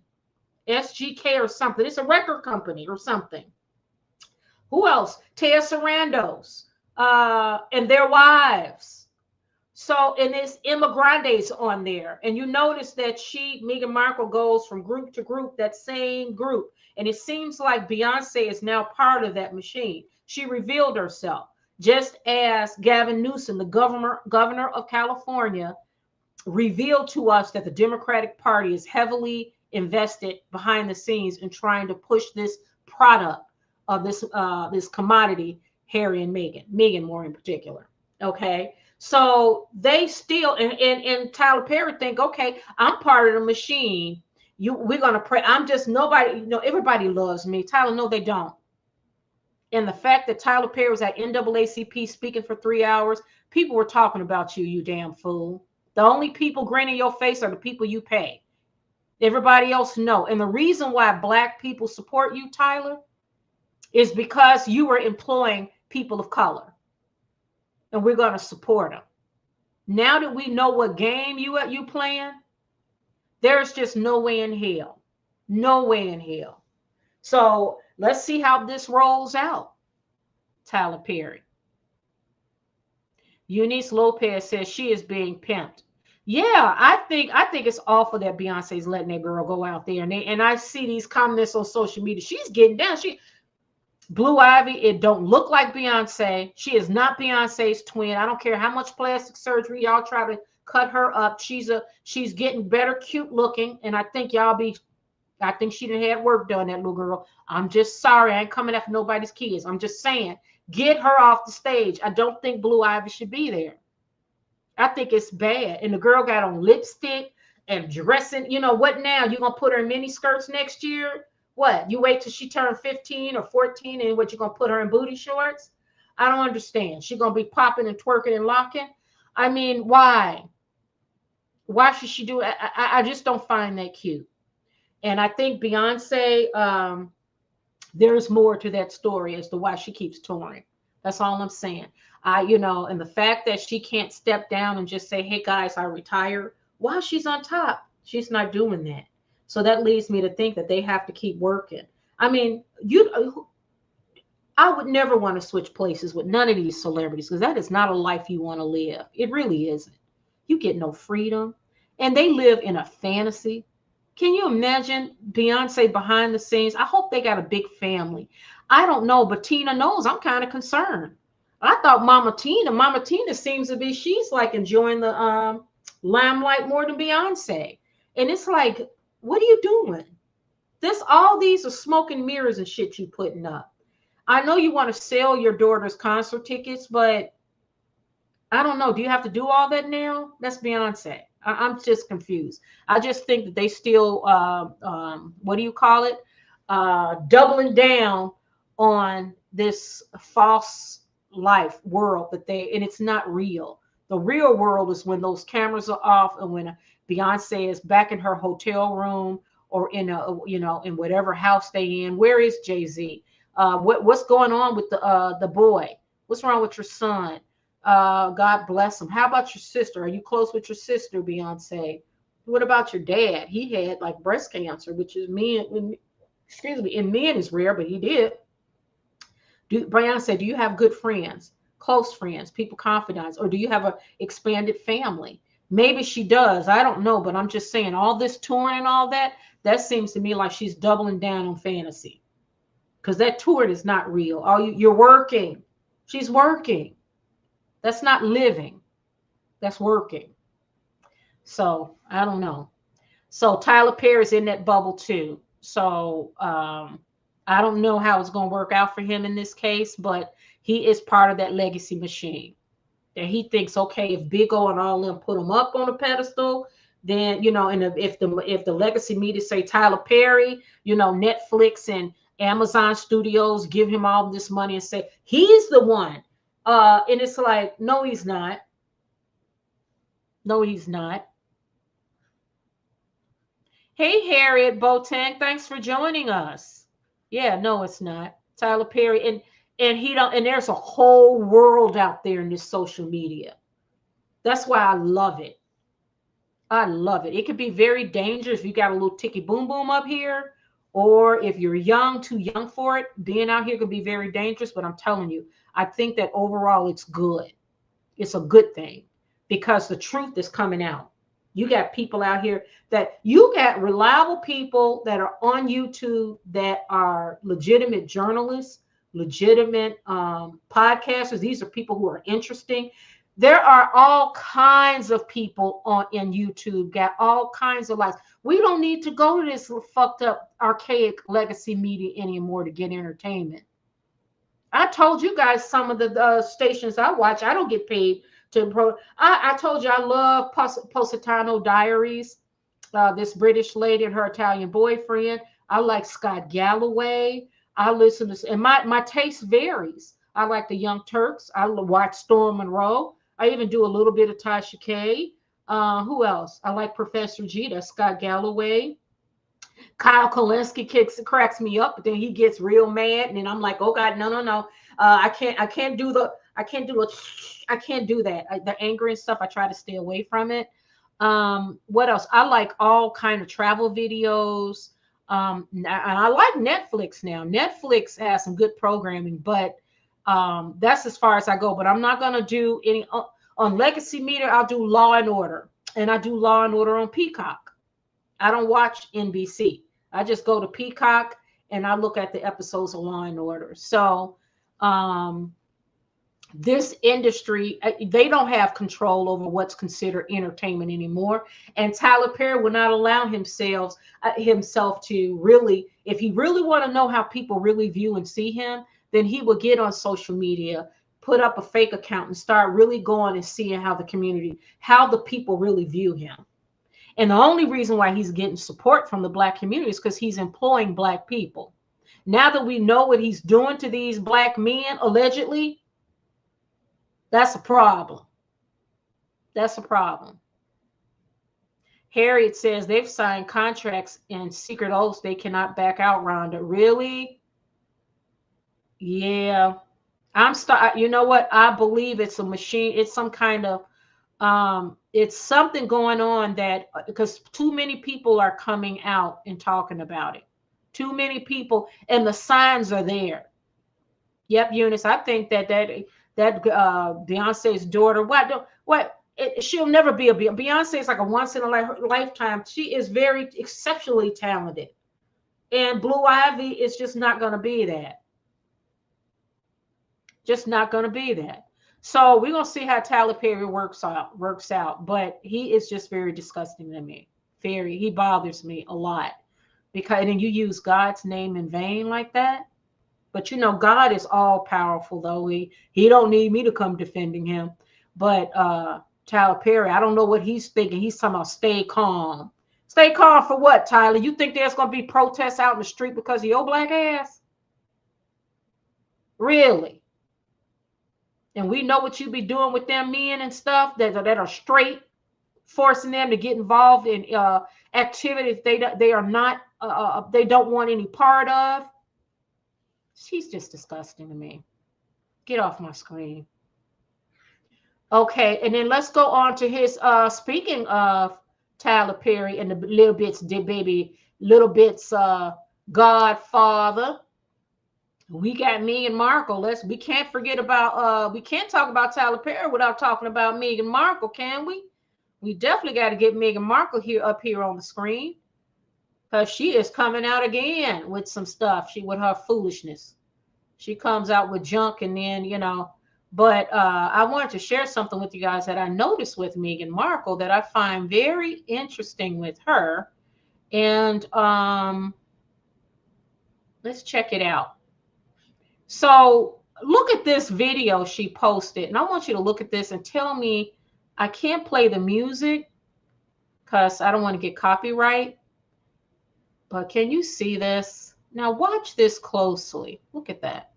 SGK or something. It's a record company or something. Who else? Tia Sarandos, and their wives. So, and it's Emma Grande's on there. And you notice that Meghan Markle goes from group to group, that same group. And it seems like Beyonce is now part of that machine. She revealed herself, just as Gavin Newsom, the governor of California, revealed to us that the Democratic Party is heavily invested behind the scenes in trying to push this product of this commodity, Harry and Meghan more in particular. Okay. So they still, and Tyler Perry think, okay, I'm part of the machine. We're going to pray. I'm just nobody, you know, everybody loves me. Tyler, no, they don't. And the fact that Tyler Perry was at NAACP speaking for 3 hours, people were talking about you, you damn fool. The only people grinning your face are the people you pay. Everybody else, no. And the reason why Black people support you, Tyler, is because you were employing people of color. And we're going to support them. Now that we know what game you playing, there's just no way in hell. No way in hell. So let's see how this rolls out. Tyler Perry. Eunice Lopez says she is being pimped. Yeah, I think it's awful that Beyonce's letting that girl go out there. And I see these comments on social media. She's getting down. Blue Ivy, it don't look like Beyonce. She is not Beyonce's twin. I don't care how much plastic surgery y'all try to cut her up. She's getting better, cute looking. And I think I think she done had work done, that little girl. I'm just sorry. I ain't coming after nobody's kids. I'm just saying, get her off the stage. I don't think Blue Ivy should be there. I think it's bad. And the girl got on lipstick and dressing. You know what now? You going to put her in mini skirts next year? What? You wait till she turned 15 or 14 and what, you going to put her in booty shorts? I don't understand. She going to be popping and twerking and locking? I mean, why? Why should she do it? I just don't find that cute. And I think Beyonce, there's more to that story as to why she keeps touring. That's all I'm saying. And the fact that she can't step down and just say, hey guys, I retire while she's on top, she's not doing that. So that leads me to think that they have to keep working. I mean, I would never want to switch places with none of these celebrities because that is not a life you want to live. It really isn't. You get no freedom. And they live in a fantasy. Can you imagine Beyonce behind the scenes? I hope they got a big family. I don't know, but Tina knows. I'm kind of concerned. I thought Mama Tina seems to be, she's like enjoying the limelight more than Beyonce. And it's like, what are you doing? All these are smoke and mirrors and shit you putting up. I know you want to sell your daughter's concert tickets, but I don't know. Do you have to do all that now? That's Beyonce. I'm just confused. I just think that they still, what do you call it? Doubling down on this false life world and it's not real. The real world is when those cameras are off and when Beyonce is back in her hotel room or in in whatever house they in. Where is Jay-Z? What's going on with the boy? What's wrong with your son? God bless him. How about your sister? Are you close with your sister, Beyonce? What about your dad? He had like breast cancer, which is in men is rare, but he did. Beyonce, do you have good friends, close friends, people confidants, or do you have an expanded family? Maybe she does. I don't know, but I'm just saying all this touring and all that seems to me like she's doubling down on fantasy. Because that touring is not real. You're working. She's working. That's not living. That's working. So I don't know. So Tyler Perry's in that bubble too. So I don't know how it's going to work out for him in this case, but he is part of that legacy machine. And he thinks, okay, if Big O and all them put him up on a pedestal, then and if the legacy media say Tyler Perry, Netflix and Amazon Studios give him all this money and say he's the one. And it's like, no, he's not. No, he's not. Hey, Harriet Boateng, thanks for joining us. Yeah, no, it's not. Tyler Perry. And there's a whole world out there in this social media. That's why I love it. I love it. It could be very dangerous if you got a little ticky boom boom up here, or if you're too young for it. Being out here could be very dangerous, but I'm telling you, I think that overall it's good. It's a good thing because the truth is coming out. You got people out here you got reliable people that are on YouTube that are legitimate journalists, legitimate podcasters. These are people who are interesting. There are all kinds of people in YouTube, got all kinds of lives. We don't need to go to this fucked up, archaic legacy media anymore to get entertainment. I told you guys some of the stations I watch, I don't get paid to. I told you I love Positano Diaries, this British lady and her Italian boyfriend. I like Scott Galloway. I listen to, and my taste varies. I like the Young Turks. I watch Storm Monroe. I even do a little bit of Tasha K. Who else? I like Professor G. That's Scott Galloway. Kyle Kalinske cracks me up, but then he gets real mad, and then I'm like, oh God, no. I can't do that. The anger and stuff, I try to stay away from it. What else? I like all kind of travel videos. And I like Netflix now. Netflix has some good programming, but that's as far as I go. But I'm not gonna do any on legacy media. I'll do Law and Order, and I do Law and Order on Peacock. I don't watch NBC. I just go to Peacock and I look at the episodes of Law and Order. So this industry, they don't have control over what's considered entertainment anymore. And Tyler Perry will not allow himself to really, if he really want to know how people really view and see him, then he will get on social media, put up a fake account and start really going and seeing how the people really view him. And the only reason why he's getting support from the Black community is because he's employing Black people. Now that we know what he's doing to these Black men, allegedly, that's a problem. That's a problem. Harriet says they've signed contracts and secret oaths they cannot back out, Rhonda. Really? Yeah. You know what? I believe it's a machine. It's some kind of it's something going on that because too many people are coming out and talking about it. Too many people, and the signs are there. Yep, Eunice. I think that Beyonce's daughter. She'll never be a Beyonce is like a once in a lifetime. She is very exceptionally talented, and Blue Ivy is just not going to be that. Just not going to be that. So we're going to see how Tyler Perry works out. But he is just very disgusting to me. He bothers me a lot because then you use God's name in vain like that. But you know, God is all powerful though. He don't need me to come defending him. But Tyler Perry, I don't know what he's thinking. He's talking about stay calm. Stay calm for what, Tyler? You think there's going to be protests out in the street because of your black ass? Really? And we know what you be doing with them men and stuff that are straight, forcing them to get involved in activities they are not they don't want any part of. She's just disgusting to me. Get off my screen. Okay, and then let's go on to his speaking of Tyler Perry and the little bits Godfather. We got Meghan Markle. We can't forget about we can't talk about Tyler Perry without talking about Meghan Markle, can we? We definitely got to get Meghan Markle up here on the screen because she is coming out again with some stuff. With her foolishness. She comes out with junk and then, you know, but I wanted to share something with you guys that I noticed with Meghan Markle that I find very interesting with her. And let's check it out. So look at this video she posted, and I want you to look at this and tell me, I can't play the music because I don't want to get copyright, but can you see this? Now watch this closely. Look at that.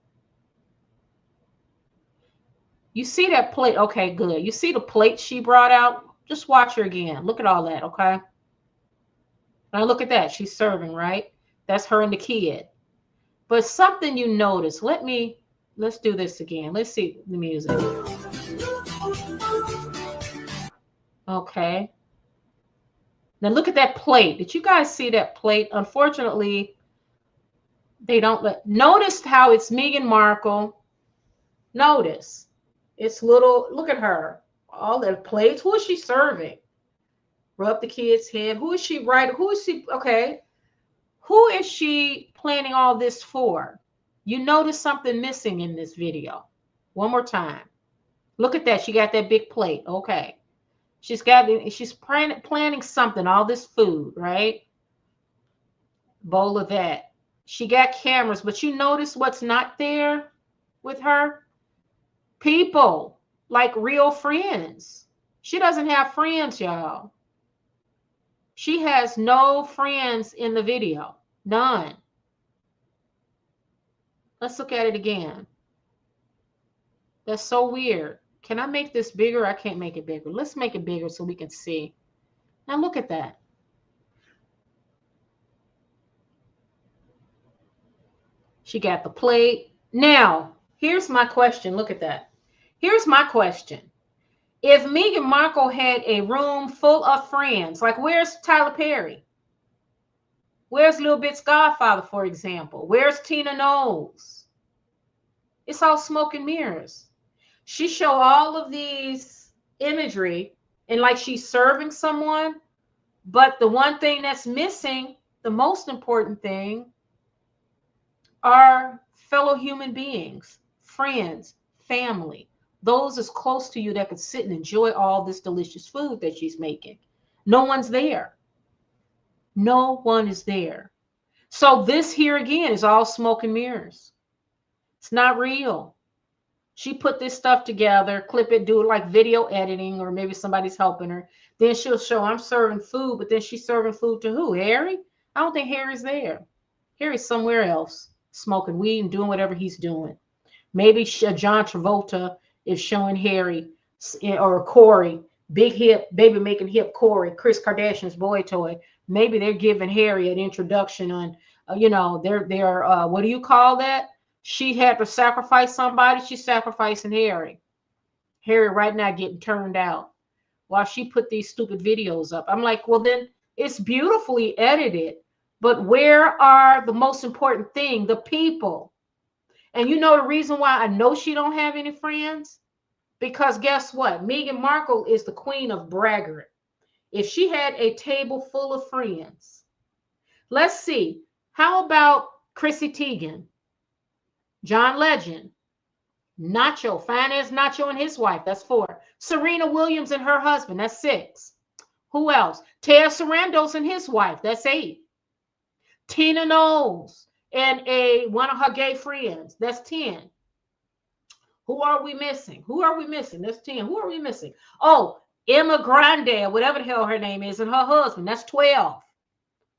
You see that plate? Okay, good. You see the plate she brought out? Just watch her again. Look at all that, okay? Now look at that. She's serving, right? That's her and the kid. But something you notice, let's do this again. Let's see the music. Okay. Now look at that plate. Did you guys see that plate? Unfortunately, they don't notice how it's Meghan Markle. Notice. It's little, look at her. All the plates. Who is she serving? Rub the kid's head. Who is she right? Who is she? Okay. Who is she planning all this for? You notice something missing in this video. One more time. Look at that. She got that big plate. Okay. She's planning something, all this food, right? Bowl of that. She got cameras, but you notice what's not there with her? People, like real friends. She doesn't have friends, y'all. She has no friends in the video. None. Let's look at it again. That's so weird. Can I make this bigger? I can't make it bigger. Let's make it bigger so we can see. Now look at that. She got the plate. Now, here's my question. Look at that. Here's my question. If Meghan Markle had a room full of friends, like where's Tyler Perry? Where's Lil Bit's Godfather, for example? Where's Tina Knowles? It's all smoke and mirrors. She show all of these imagery and like she's serving someone, but the one thing that's missing, the most important thing, are fellow human beings, friends, family. Those as close to you that could sit and enjoy all this delicious food that she's making. No one's there. No one is there. So this here again is all smoke and mirrors. It's not real. She put this stuff together, clip it, do it like video editing, or maybe somebody's helping her. Then she'll show I'm serving food, but then she's serving food to who? Harry? I don't think Harry's there. Harry's somewhere else, smoking weed and doing whatever he's doing. Maybe John Travolta is showing Harry or Corey big hip, baby making hip Corey, Kris Kardashian's boy toy. Maybe they're giving Harry an introduction on, you know, their what do you call that? She had to sacrifice somebody. She's sacrificing Harry. Harry right now getting turned out while she put these stupid videos up. I'm like, well, then it's beautifully edited, but where are the most important thing? The people. And you know the reason why I know she don't have any friends? Because guess what? Meghan Markle is the queen of braggart. If she had a table full of friends, let's see. How about Chrissy Teigen, John Legend, Nacho, Finance Nacho and his wife, that's 4. Serena Williams and her husband, that's 6. Who else? Ted Sarandos and his wife, that's 8. Tina Knowles and one of her gay friends, that's 10. Who are we missing? Who are we missing? That's 10. Who are we missing? Oh, Emma Grande, whatever the hell her name is, and her husband, that's 12.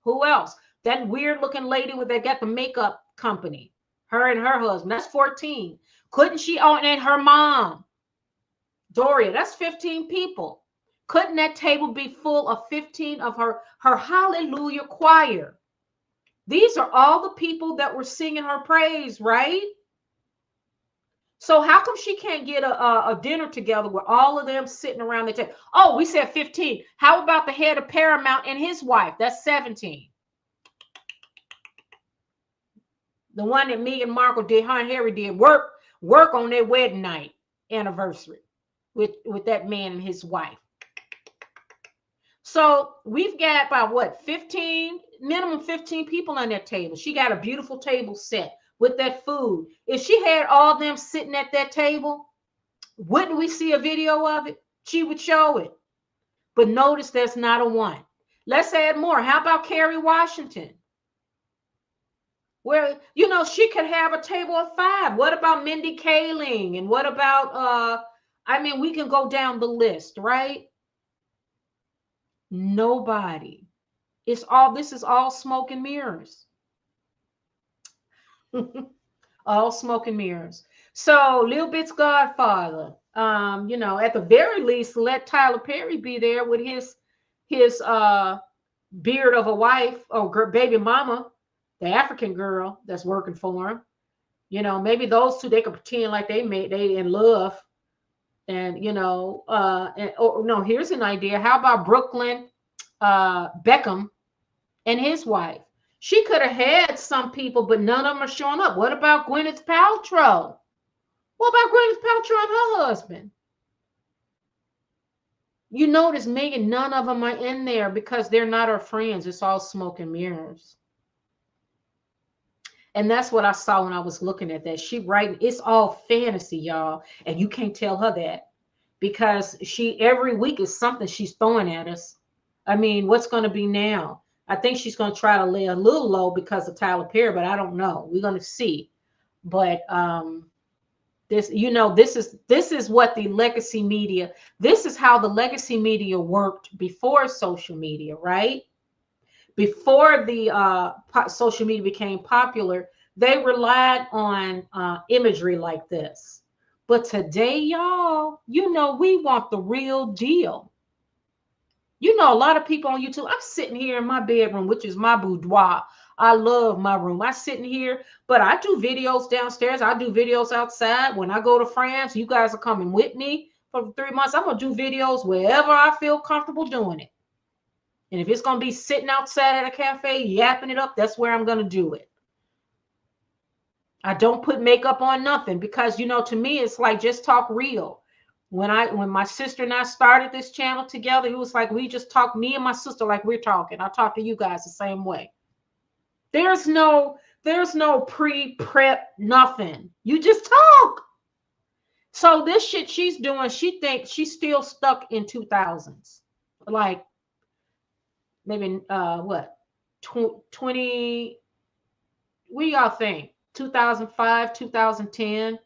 Who else? That weird looking lady that got the makeup company, her and her husband, that's 14. Couldn't she own, and her mom, Doria, that's 15 people. Couldn't that table be full of 15 of her hallelujah choir? These are all the people that were singing her praise, right? So how come she can't get a dinner together with all of them sitting around the table? Oh, we said 15. How about the head of Paramount and his wife? That's 17. The one that Meghan Markle did, her and Harry did work on their wedding night anniversary with that man and his wife. So we've got about what, 15, minimum 15 people on that table. She got a beautiful table set with that food. If she had all them sitting at that table, wouldn't we see a video of it? She would show it. But notice there's not a one. Let's add more. How about Kerry Washington? Where, you know, she could have a table of 5. What about Mindy Kaling? And what about, I mean, we can go down the list, right? Nobody. This is all smoke and mirrors. All smoke and mirrors. So Lil Bit's godfather, you know, at the very least, let Tyler Perry be there with his beard of a wife or baby mama, the African girl that's working for him. You know, maybe those two, they could pretend like they in love. And, you know, no, here's an idea. How about Brooklyn Beckham and his wife? She could have had some people, but none of them are showing up. What about Gwyneth Paltrow? What about Gwyneth Paltrow and her husband? You notice, Megan, none of them are in there because they're not her friends. It's all smoke and mirrors. And that's what I saw when I was looking at that. She writing, it's all fantasy, y'all. And you can't tell her that because every week is something she's throwing at us. I mean, what's going to be now? I think she's going to try to lay a little low because of Tyler Perry, but I don't know. We're going to see. But this, you know, this is what the legacy media, this is how the legacy media worked before social media, right? Before the social media became popular, they relied on imagery like this. But today, y'all, you know, we want the real deal. You know, a lot of people on YouTube, I'm sitting here in my bedroom, which is my boudoir. I love my room. I sit in here, but I do videos downstairs. I do videos outside. When I go to France, you guys are coming with me for 3 months. I'm going to do videos wherever I feel comfortable doing it. And if it's going to be sitting outside at a cafe, yapping it up, that's where I'm going to do it. I don't put makeup on nothing because, you know, to me, it's like just talk real. When my sister and I started this channel together, it was like we just talk, me and my sister, like we're talking. I talk to you guys the same way. There's no pre-prep, nothing. You just talk. So this shit she's doing, she thinks she's still stuck in 2000s. Like maybe what? 20, what do y'all think? 2005, 2010.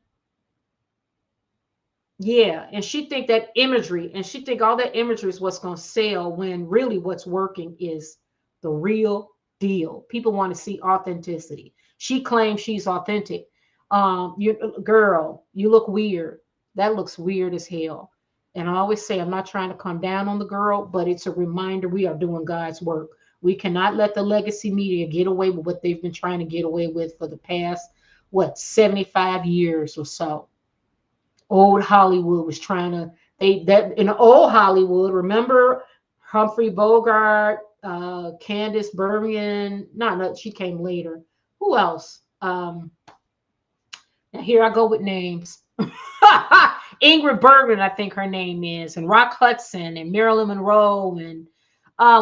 Yeah, and she think that imagery, and she think all that imagery is what's going to sell when really what's working is the real deal. People want to see authenticity. She claims she's authentic. Girl, you look weird. That looks weird as hell. And I always say, I'm not trying to come down on the girl, but it's a reminder we are doing God's work. We cannot let the legacy media get away with what they've been trying to get away with for the past, 75 years or so. Old Hollywood was trying to, in old Hollywood, remember Humphrey Bogart, Candace Bergen, no, she came later. Who else? Now here I go with names. Ingrid Bergman, I think her name is, and Rock Hudson and Marilyn Monroe, and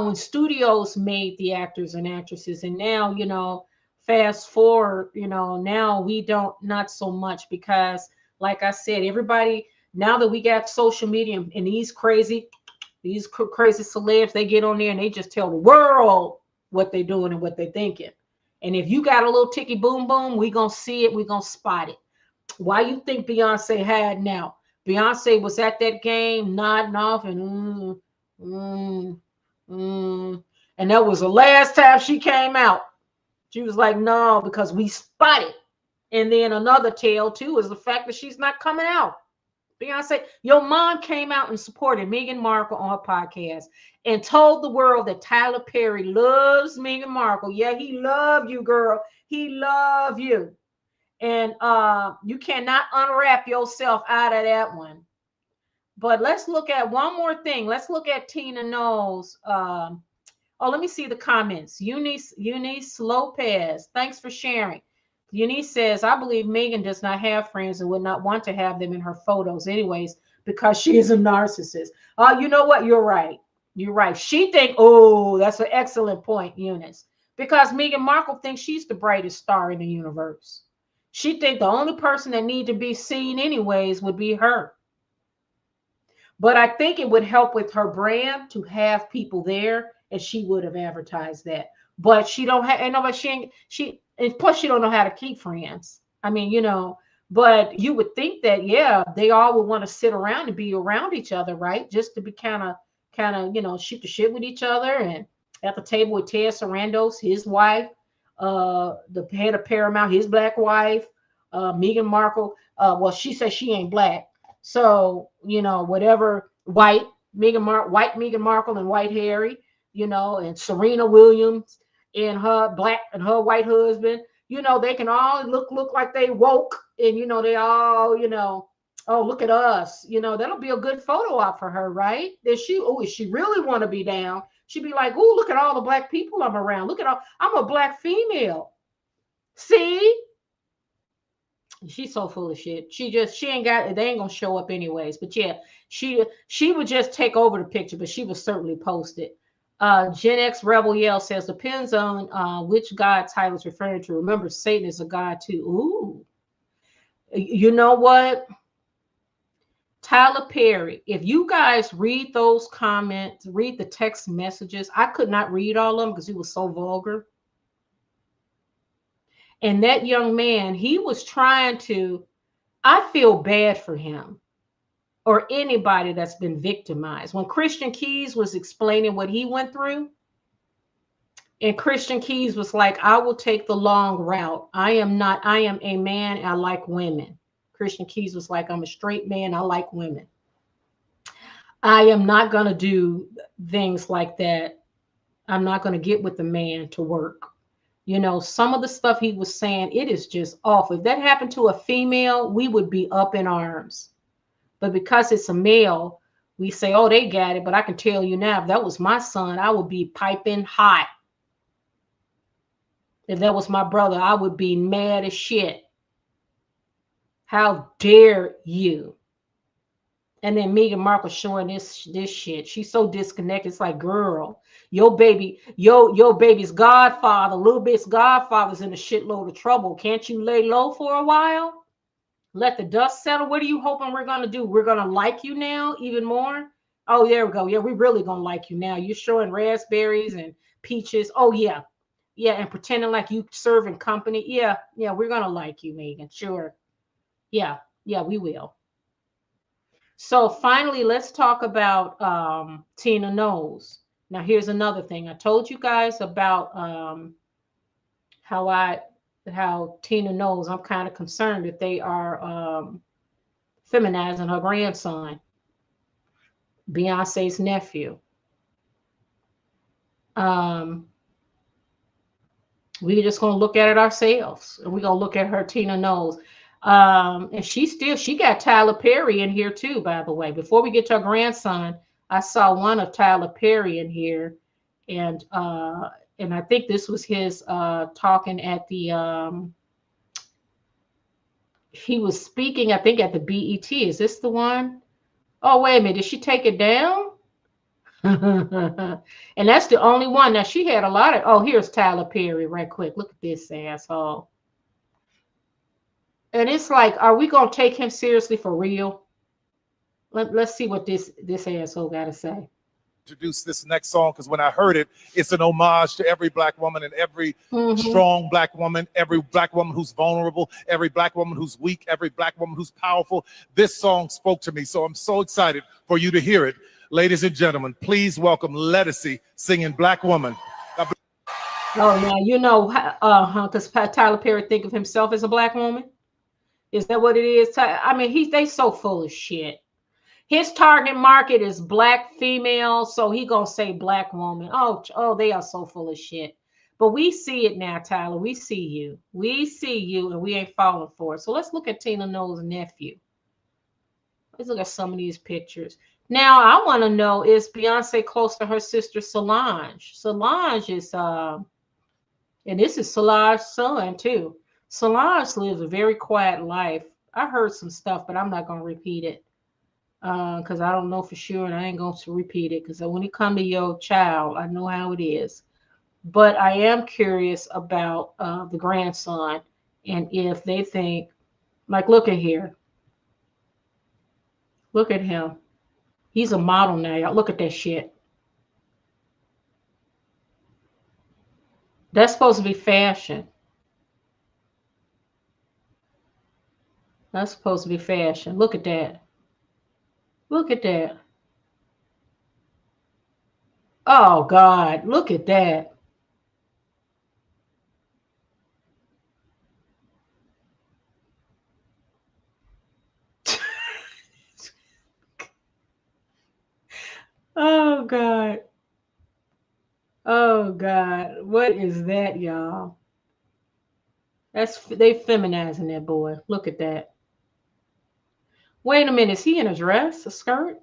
when studios made the actors and actresses, and now, fast forward, now we don't, not so much, because like I said, everybody, now that we got social media and these crazy celebs, they get on there and they just tell the world what they're doing and what they're thinking. And if you got a little ticky boom boom, we gonna see it, we gonna spot it. Why you think Beyonce had now? Beyonce was at that game nodding off and and that was the last time she came out. She was like, no, because we spotted. And then another tale too is the fact that she's not coming out. Beyonce, your mom came out and supported Meghan Markle on her podcast and told the world that Tyler Perry loves Meghan Markle. Yeah, he loved you, girl. He loved you. And you cannot unwrap yourself out of that one. But let's look at one more thing. Let's look at Tina Knowles. Let me see the comments. Eunice Lopez, thanks for sharing. Eunice says, I believe Megan does not have friends and would not want to have them in her photos anyways because she is a narcissist. You know what? You're right. You're right. She think, that's an excellent point, Eunice. Because Meghan Markle thinks she's the brightest star in the universe. She think the only person that need to be seen anyways would be her. But I think it would help with her brand to have people there, and she would have advertised that. But she don't have, and plus she don't know how to keep friends. I mean, but you would think that, yeah, they all would want to sit around and be around each other, right? Just to be kind of, shoot the shit with each other. And at the table with Ted Sarandos, his wife, the head of Paramount, his black wife, Meghan Markle. Well, she says she ain't black. So, whatever, white Meghan Markle and white Harry, and Serena Williams and her black and her white husband, they can all look like they woke, and, they all, oh, look at us, that'll be a good photo op for her, right? If she really want to be down, she'd be like, oh, look at all the black people I'm around. I'm a black female. See? She's so full of shit. They ain't gonna show up anyways. But yeah, she would just take over the picture, but she would certainly post it. Gen X Rebel Yell says, depends on which God Tyler's referring to. Remember, Satan is a god too. Ooh. You know what? Tyler Perry, if you guys read those comments, read the text messages, I could not read all of them because he was so vulgar. And that young man, he was trying to, I feel bad for him or anybody that's been victimized. When Christian Keys was explaining what he went through, and Christian Keys was like, I will take the long route. I am a man. I like women. Christian Keys was like, I'm a straight man. I like women. I am not going to do things like that. I'm not going to get with the man to work. Some of the stuff he was saying, it is just awful. If that happened to a female, we would be up in arms. But because it's a male, we say, oh, they got it. But I can tell you now, if that was my son, I would be piping hot. If that was my brother, I would be mad as shit. How dare you? And then Meghan Markle showing this shit. She's so disconnected. It's like, girl, your baby's godfather, little bit's godfather's in a shitload of trouble. Can't you lay low for a while? Let the dust settle. What are you hoping we're going to do? We're going to like you now even more? Oh, there we go. Yeah, we're really going to like you now. You're showing raspberries and peaches. Oh, yeah. Yeah, and pretending like you serving company. Yeah, we're going to like you, Megan. Sure. Yeah, we will. So finally, let's talk about Tina Knowles. Now, here's another thing. I told you guys about how Tina Knowles, I'm kind of concerned that they are feminizing her grandson. Beyonce's nephew. We're just gonna look at it ourselves, and we're gonna look at her Tina Knowles. And she got Tyler Perry in here too, by the way. Before we get to her grandson, I saw one of Tyler Perry in here, and I think this was his talking at the he was speaking, I think, at the BET. Is this the one? Oh, wait a minute, did she take it down? And that's the only one. Now she had a lot of, oh, here's Tyler Perry right quick. Look at this asshole. And it's like, are we gonna take him seriously for real? Let's see what this asshole gotta say. Introduce this next song, because when I heard it, it's an homage to every black woman and every strong black woman, every black woman who's vulnerable, every black woman who's weak, every black woman who's powerful. This song spoke to me, so I'm so excited for you to hear it. Ladies and gentlemen, please welcome Lettucey singing Black Woman. Oh, now you know, because Tyler Perry think of himself as a black woman. Is that what it is? I mean, they so full of shit. His target market is black females, so he gonna say black woman. Oh, they are so full of shit. But we see it now, Tyler. We see you. We see you, and we ain't falling for it. So let's look at Tina Knowles' nephew. Let's look at some of these pictures. Now, I want to know, is Beyonce close to her sister Solange? Solange is, and this is Solange's son too. Solange lives a very quiet life. I heard some stuff, but I'm not going to repeat it because I don't know for sure, and I ain't going to repeat it because when it comes to your child, I know how it is. But I am curious about the grandson and if they think, like, look at here. Look at him. He's a model now, y'all. Look at that shit. That's supposed to be fashion. That's supposed to be fashion. Look at that. Look at that. Oh, God. Look at that. Oh, God. Oh, God. What is that, y'all? They feminizing that boy. Look at that. Wait a minute. Is he in a dress? A skirt?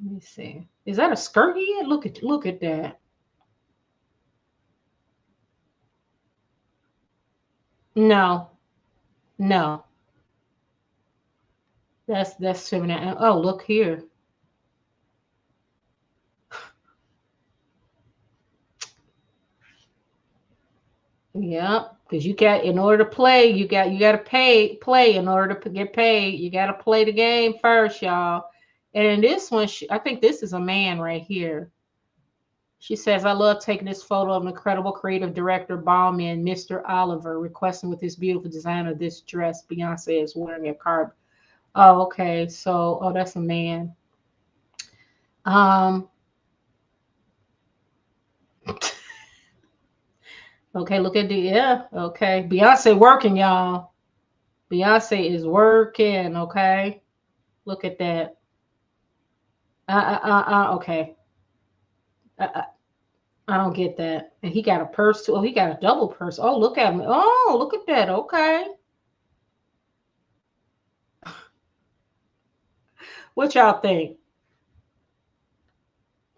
Let me see. Is that a skirt he in? Look at that. No. No. That's feminine. Oh, look here. Yep, because you got, in order to play, you got to play in order to get paid. You got to play the game first, y'all. And in this one, I think this is a man right here. She says, I love taking this photo of an incredible creative director, Ballman, Mr. Oliver, requesting with this beautiful design of this dress Beyonce is wearing a card. Oh, okay. So, oh, that's a man. Okay, look at the, yeah, okay. Beyonce working, y'all. Beyonce is working, okay? Look at that. Okay. I don't get that. And he got a purse too. Oh, he got a double purse. Oh, look at him. Oh, look at that. Okay. What y'all think?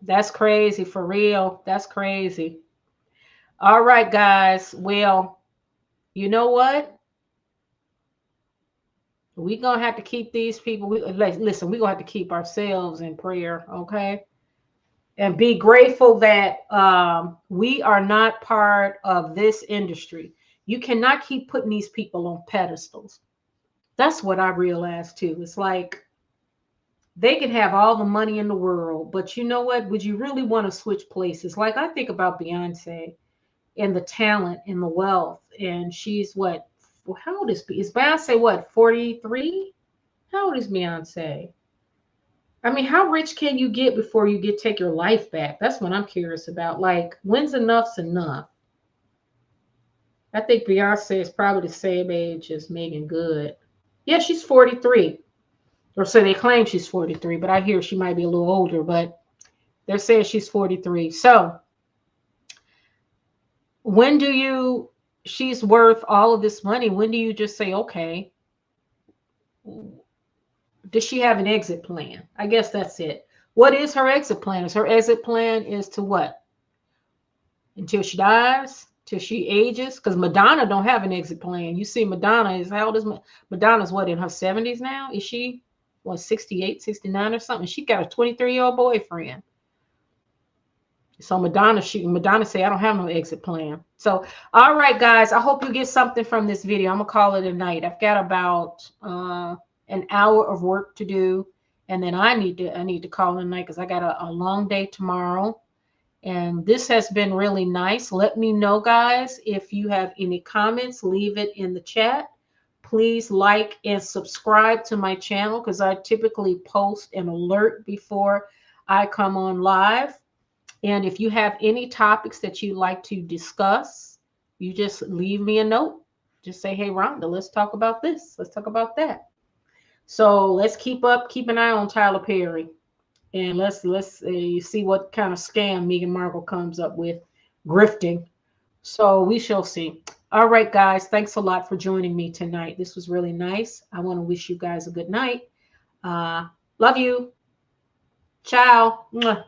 That's crazy, for real. That's crazy. All right, guys. Well, you know what? We're going to have to keep these people. Listen, we're going to have to keep ourselves in prayer, okay? And be grateful that we are not part of this industry. You cannot keep putting these people on pedestals. That's what I realized too. It's like they can have all the money in the world, but you know what? Would you really want to switch places? Like I think about Beyonce and the talent and the wealth, and she's what? How old is Beyonce? What, 43? How old is Beyonce? I mean, how rich can you get before you take your life back? That's what I'm curious about. Like, when's enough's enough? I think Beyonce is probably the same age as Meagan Good. Yeah, she's 43. Or so they claim she's 43, but I hear she might be a little older, but they're saying she's 43. So when do you, she's worth all of this money, when do you just say, okay, does she have an exit plan? I guess that's it. What is her exit plan? Is her exit plan is to what? Until she dies? Till she ages? Because Madonna don't have an exit plan. You see Madonna is, how old is Madonna's what, in her 70s now? Is she, what, 68, 69 or something? She got a 23-year-old boyfriend. So Madonna say, I don't have no exit plan. So, all right, guys, I hope you get something from this video. I'm gonna call it a night. I've got about an hour of work to do, and then I need to call it a night because I got a long day tomorrow. And this has been really nice. Let me know, guys, if you have any comments, leave it in the chat. Please like and subscribe to my channel because I typically post an alert before I come on live. And if you have any topics that you'd like to discuss, you just leave me a note. Just say, hey, Rhonda, let's talk about this. Let's talk about that. So let's keep an eye on Tyler Perry. And let's see what kind of scam Meghan Markle comes up with, grifting. So we shall see. All right, guys, thanks a lot for joining me tonight. This was really nice. I want to wish you guys a good night. Love you. Ciao. Mwah.